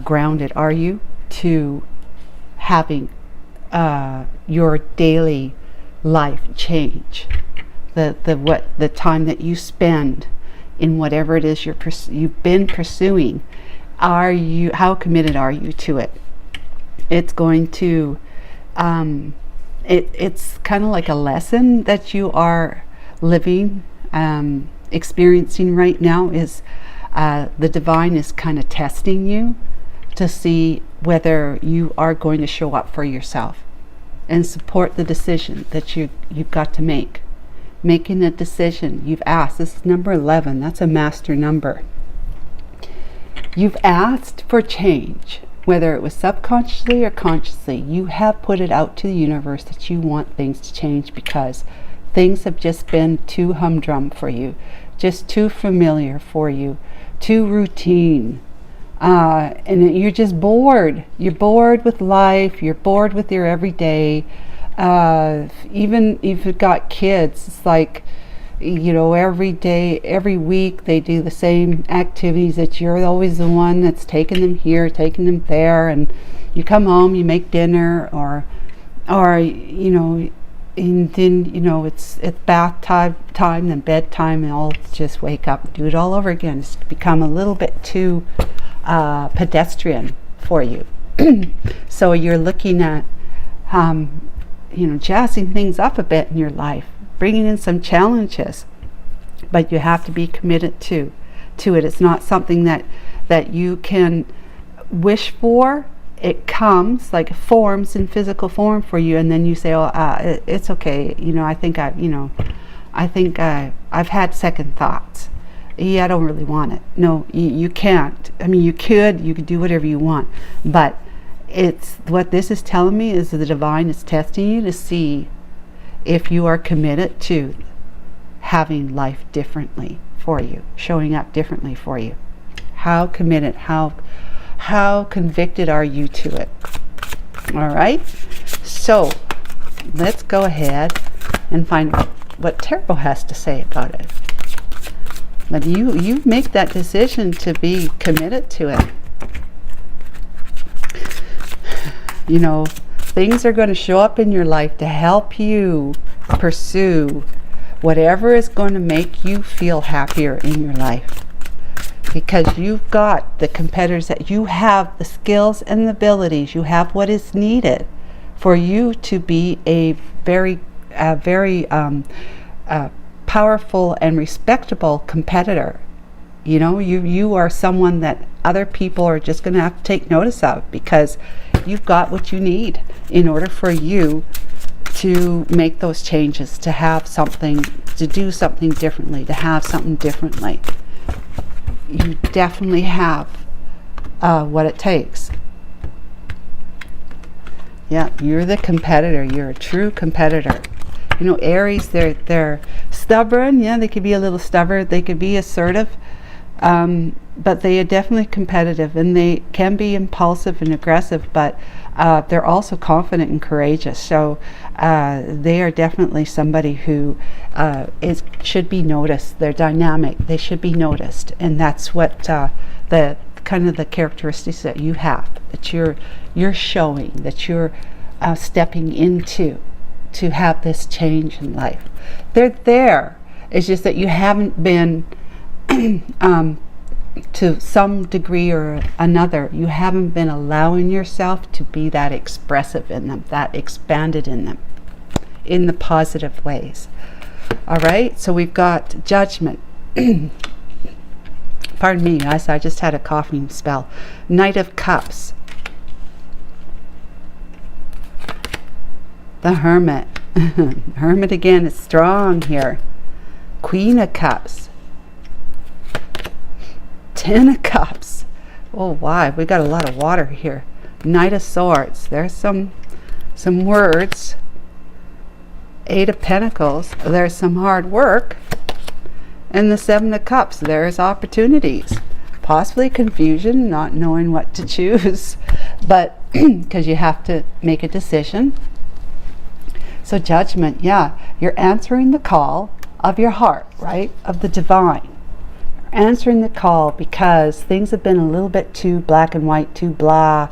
A: grounded are you to having your daily life change. The time that you spend in whatever it is you've been pursuing, how committed are you to it? It's going to it's kind of like a lesson that you are living, experiencing right now. Is the divine is kind of testing you to see whether you are going to show up for yourself and support the decision that you've got to make. Making a decision. You've asked. This is number 11. That's a master number. You've asked for change, whether it was subconsciously or consciously. You have put it out to the universe that you want things to change because things have just been too humdrum for you, just too familiar for you, too routine. And you're just bored. You're bored with life. You're bored with your everyday. Even if you've got kids, it's like, you know, every day, every week they do the same activities, that you're always the one that's taking them here, taking them there, and you come home, you make dinner, or you know, and then, you know, it's bath time, then bedtime, and all, just wake up and do it all over again. It's become a little bit too pedestrian for you. So you're looking at you know, jazzing things up a bit in your life, bringing in some challenges, but you have to be committed to it. It's not something that you can wish for. It comes, like, forms in physical form for you, and then you say, oh, it's okay, you know, I think I've had second thoughts. Yeah, I don't really want it. No, you can't. I mean, you could do whatever you want, but it's, what this is telling me is the divine is testing you to see if you are committed to having life differently for you, showing up differently for you. How committed, how convicted are you to it? All right, so let's go ahead and find out what Tarot has to say about it. But you make that decision to be committed to it. You know, things are going to show up in your life to help you pursue whatever is going to make you feel happier in your life. Because you've got the competitors, that you have the skills and the abilities, you have what is needed for you to be a very powerful and respectable competitor. You know, you are someone that other people are just going to have to take notice of, because you've got what you need in order for you to make those changes, to have something, to do something differently, to have something differently. You definitely have what it takes. Yeah, you're the competitor. You're a true competitor. You know, Aries, they're stubborn. Yeah, they could be a little stubborn. They could be assertive. But they are definitely competitive, and they can be impulsive and aggressive, but they're also confident and courageous. So they are definitely somebody who should be noticed. They're dynamic. They should be noticed, and that's what the kind of the characteristics that you have, that you're showing, that you're stepping into, to have this change in life. They're there. It's just that you haven't been to some degree or another, you haven't been allowing yourself to be that expressive in them, that expanded in them, in the positive ways. All right, so we've got Judgment. Pardon me, guys, I just had a coughing spell. Knight of Cups. The Hermit. Hermit again is strong here. Queen of Cups. Ten of Cups. Oh, wow, we got a lot of water here. Knight of Swords. There's some words. Eight of Pentacles. There's some hard work. And the Seven of Cups. There's opportunities. Possibly confusion, not knowing what to choose, but because you have to make a decision. So Judgment, yeah, you're answering the call of your heart, right? Of the divine. Answering the call because things have been a little bit too black and white, too blah,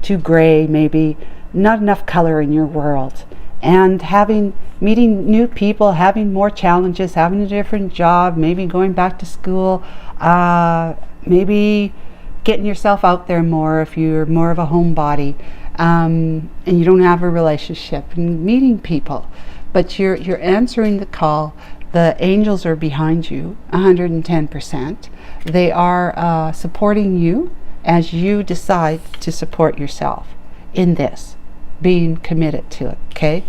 A: too gray, maybe not enough color in your world. And meeting new people, having more challenges, having a different job, maybe going back to school, maybe getting yourself out there more if you're more of a homebody, and you don't have a relationship, and meeting people. But you're answering the call. The angels are behind you 110%. They are supporting you as you decide to support yourself in this, being committed to it, okay?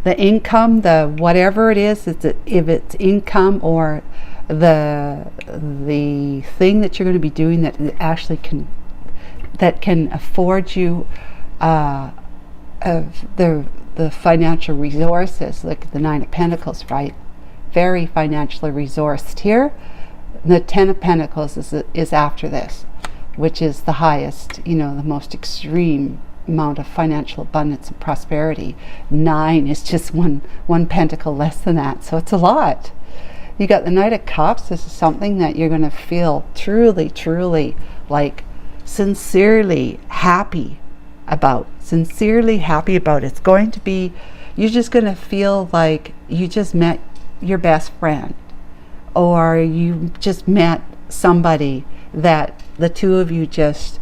A: The income, the whatever it is, if it's income or the thing that you're going to be doing that actually can afford you the financial resources, like the Nine of Pentacles, right? Very financially resourced here. The Ten of Pentacles is after this, which is the highest, you know, the most extreme amount of financial abundance and prosperity. 9 is just one pentacle less than that, so it's a lot. You got the Knight of Cups. This is something that you're going to feel truly like sincerely happy about. It's going to be, you're just going to feel like you just met your best friend, or you just met somebody that the two of you just,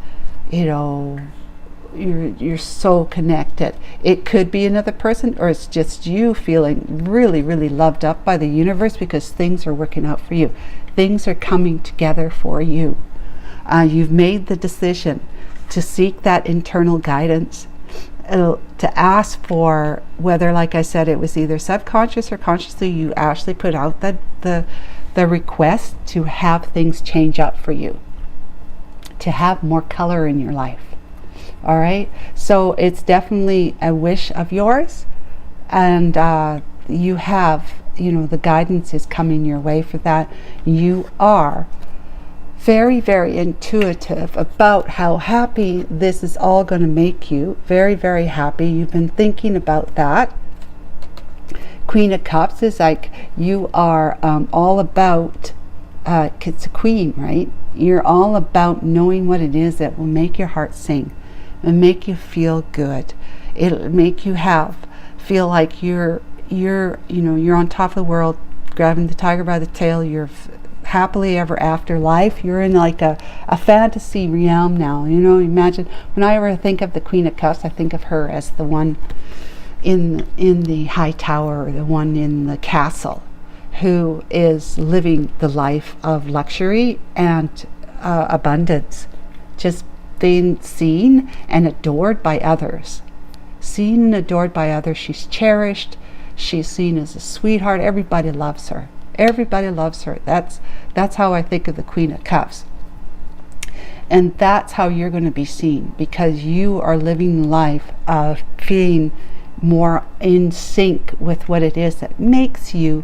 A: you know, you're so connected. It could be another person, or it's just you feeling really loved up by the universe because things are working out for you. Things are coming together for you. You've made the decision to seek that internal guidance, to ask for, whether, like I said, it was either subconscious or consciously, you actually put out the request to have things change up for you, to have more color in your life. All right, so it's definitely a wish of yours, and you have, you know, the guidance is coming your way for that. You are very intuitive about how happy this is all going to make you. Very happy. You've been thinking about that. Queen of Cups is like, you are all about, it's a queen, right? You're all about knowing what it is that will make your heart sing and make you feel good. It'll make you feel like you're on top of the world, grabbing the tiger by the tail. You're happily ever after life. You're in like a fantasy realm now. You know, imagine, when I ever think of the Queen of Cups, I think of her as the one in the high tower, or the one in the castle, who is living the life of luxury and abundance, just being seen and adored by others. Seen and adored by others. She's cherished. She's seen as a sweetheart. Everybody loves her. Everybody loves her. That's how I think of the Queen of Cups. And that's how you're going to be seen, because you are living the life of being more in sync with what it is that makes you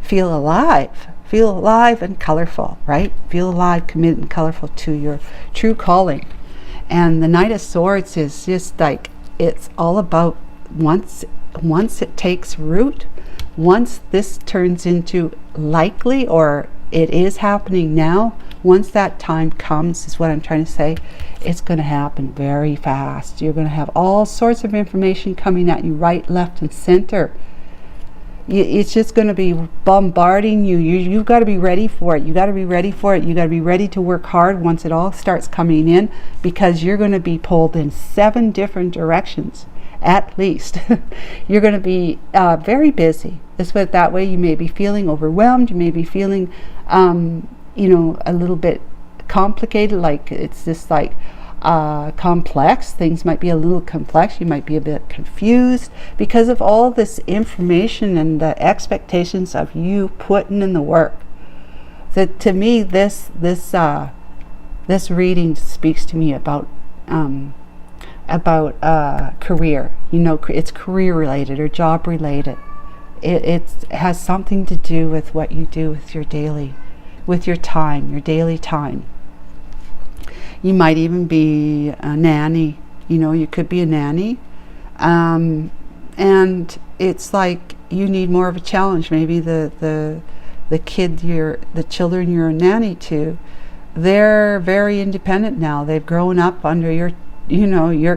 A: feel alive and colorful, right? Feel alive, committed, and colorful to your true calling. And the Knight of Swords is just like, it's all about once it takes root, once this turns into likely, or it is happening now, once that time comes, is what I'm trying to say, it's going to happen very fast. You're going to have all sorts of information coming at you right, left, and center. It's just going to be bombarding you. You've got to be ready for it. You got to be ready for it. You got to be ready to work hard once it all starts coming in, because you're going to be pulled in 7 different directions, at least. You're going to be very busy. Let's put it that way. You may be feeling overwhelmed. You may be feeling, a little bit complicated. Like it's just like complex. Things might be a little complex. You might be a bit confused because of all this information and the expectations of you putting in the work. That, to me, this reading speaks to me about career. You know, it's career related or job related. It has something to do with what you do with your daily time. You might even be a nanny. You know, you could be a nanny. And it's like you need more of a challenge. Maybe the children you're a nanny to, they're very independent now. They've grown up under your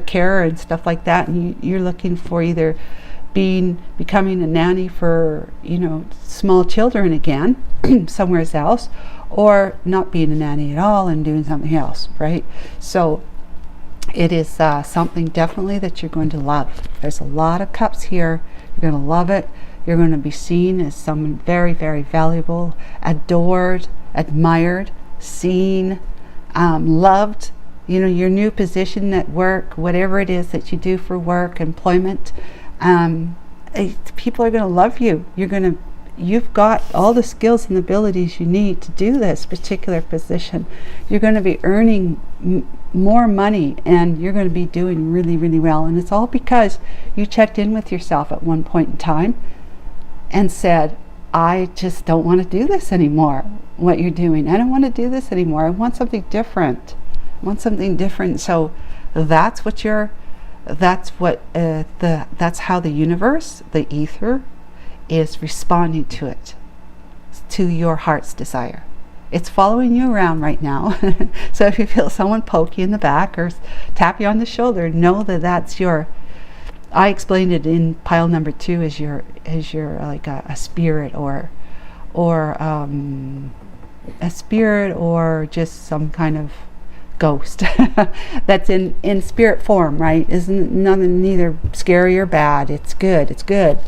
A: care and stuff like that. And you're looking for either becoming a nanny for, small children again, somewhere else, or not being a nanny at all and doing something else, right? So it is something definitely that you're going to love. There's a lot of cups here. You're going to love it. You're going to be seen as someone very, very valuable, adored, admired, seen, loved. Your new position at work, whatever it is that you do for work, employment, people are going to love you. You've got all the skills and abilities you need to do this particular position. You're going to be earning more money, and you're going to be doing really, really well. And it's all because you checked in with yourself at one point in time and said, I just don't want to do this anymore, what you're doing. I don't want to do this anymore. I want something different. So that's what you're that's what that's how the universe, the ether, is responding to it, to your heart's desire. It's following you around right now. So if you feel someone poke you in the back or tap you on the shoulder, know that that's your, I explained it in pile number 2 as your like a spirit or a spirit or just some kind of ghost that's in spirit form, right? Isn't nothing, neither scary or bad. It's good. It's good.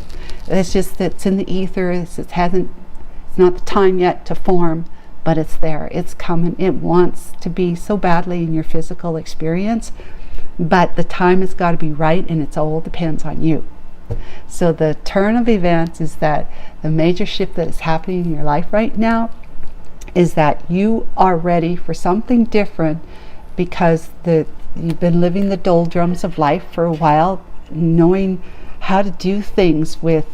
A: It's just that it's in the ether. It's not the time yet to form, but it's there. It's coming. It wants to be so badly in your physical experience, but the time has got to be right, and it all depends on you. So the turn of events is that the major shift that is happening in your life right now is that you are ready for something different, because you've been living the doldrums of life for a while, knowing how to do things with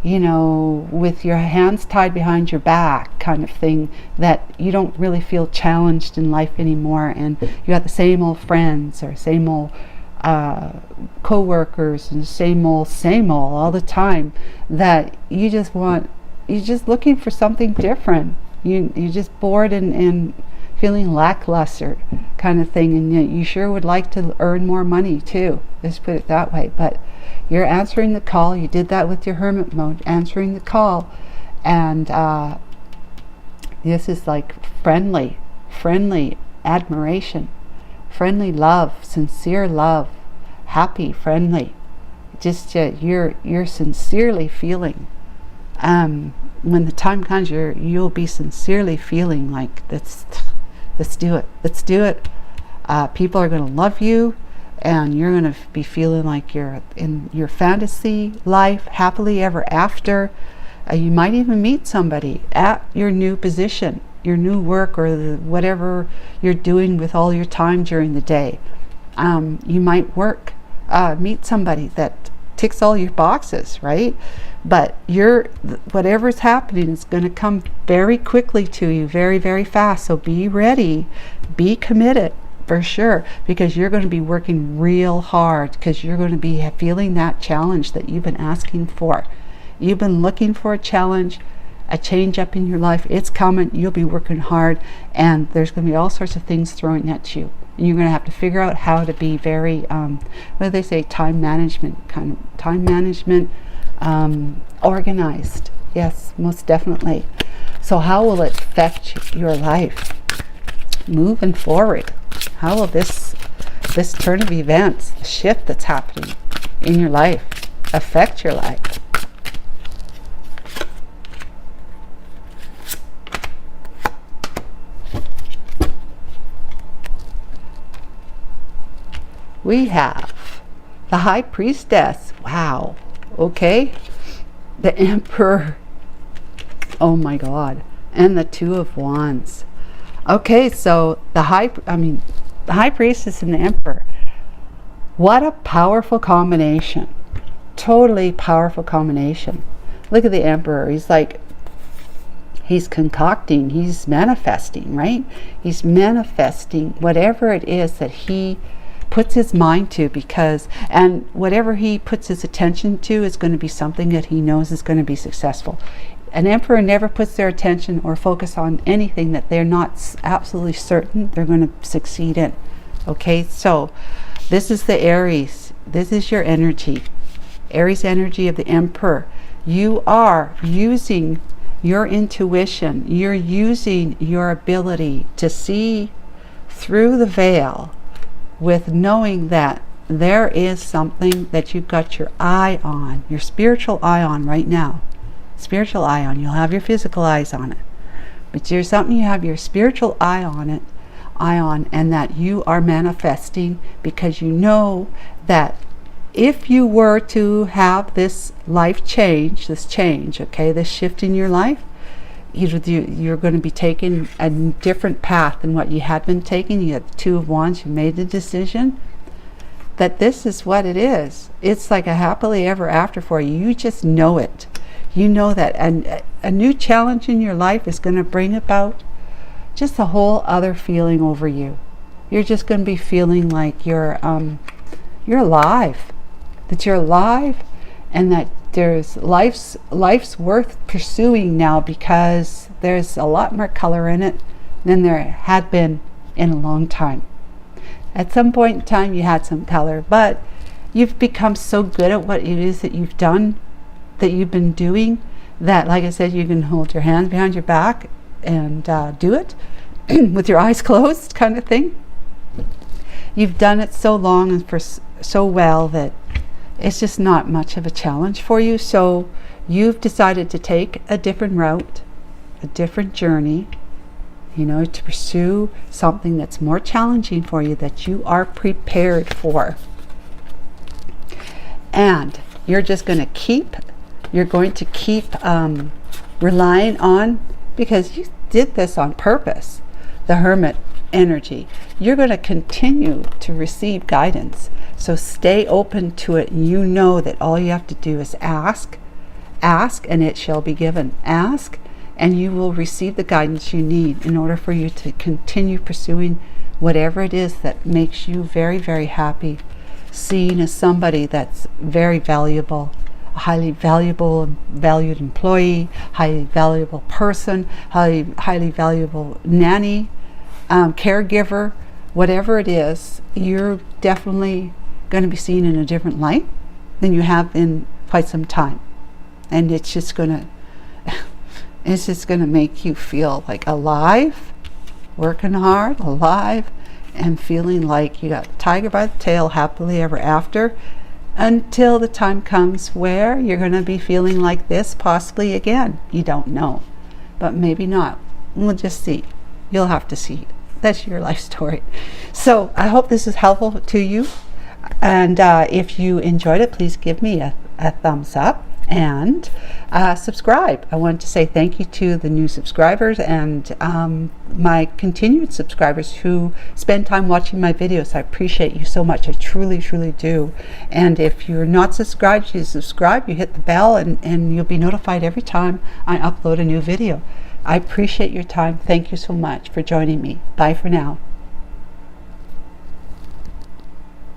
A: your hands tied behind your back kind of thing, that you don't really feel challenged in life anymore, and you got the same old friends or same old co-workers and same old all the time, that you're just looking for something different. You're just bored and feeling lackluster kind of thing, and you sure would like to earn more money too. Let's put it that way. But you're answering the call. You did that with your hermit mode, answering the call, and this is like friendly admiration, friendly love, sincere love, happy, friendly. Just you're sincerely feeling. When the time comes, you'll be sincerely feeling like let's do it. People are going to love you, and you're going to be feeling like you're in your fantasy life, happily ever after. You might even meet somebody at your new position, your new work, or whatever you're doing with all your time during the day. You might meet somebody that ticks all your boxes, right? But whatever's happening is going to come very quickly to you, very, very fast. So be ready, be committed for sure, because you're going to be working real hard, because you're going to be feeling that challenge that you've been asking for. You've been looking for a challenge, a change up in your life. It's coming. You'll be working hard, and there's going to be all sorts of things thrown at you. And you're going to have to figure out how to be very, what do they say, time management, organized. Yes, most definitely. So how will it affect your life moving forward? How will this turn of events, the shift that's happening in your life, affect your life? We have the High Priestess. Wow. Okay. The Emperor. Oh my God. And the Two of Wands. Okay, so the High Priestess and the Emperor. What a powerful combination. Totally powerful combination. Look at the Emperor. He's concocting, he's manifesting, right? He's manifesting whatever it is that he puts his mind to, and whatever he puts his attention to is going to be something that he knows is going to be successful. An emperor never puts their attention or focus on anything that they're not absolutely certain they're going to succeed in. Okay, so this is the Aries. This is your energy. Aries energy of the Emperor. You are using your intuition. You're using your ability to see through the veil, with knowing that there is something that you've got your eye on, your spiritual eye on right now. Spiritual eye on. You'll have your physical eyes on it, but there's something you have your spiritual eye on, and that you are manifesting, because you know that if you were to have this life change, this shift in your life, you're going to be taking a different path than what you had been taking. You had the Two of Wands. You made the decision that this is what it is. It's like a happily ever after for you. You just know it. You know that a new challenge in your life is going to bring about just a whole other feeling over you. You're just going to be feeling like you're you're alive, that you're alive, and that there's life's worth pursuing now, because there's a lot more color in it than there had been in a long time. At some point in time you had some color, but you've become so good at what it is that you've done, that you've been doing, that, like I said, you can hold your hands behind your back and do it with your eyes closed, kind of thing. You've done it so long and for so well that it's just not much of a challenge for you. So you've decided to take a different route, a different journey, you know, to pursue something that's more challenging for you, that you are prepared for. And you're just going to keep relying on, because you did this on purpose, the Hermit energy. You're going to continue to receive guidance. So stay open to it. You know that all you have to do is ask, and it shall be given. Ask, and you will receive the guidance you need in order for you to continue pursuing whatever it is that makes you very, very happy, seen as somebody that's very valuable, a highly valuable and valued employee, highly valuable person, highly valuable nanny, caregiver, whatever it is. You're definitely going to be seen in a different light than you have in quite some time, and it's just going to make you feel like alive, working hard, alive, and feeling like you got the tiger by the tail, happily ever after, until the time comes where you're going to be feeling like this possibly again. You don't know, but maybe not. We'll just see. You'll have to see. That's your life story. So I hope this is helpful to you, and if you enjoyed it, please give me a thumbs up and subscribe. I want to say thank you to the new subscribers and my continued subscribers who spend time watching my videos. I appreciate you so much. I truly, truly do. And if you're not subscribed, you subscribe, you hit the bell, and you'll be notified every time I upload a new video. I appreciate your time. Thank you so much for joining me. Bye for now.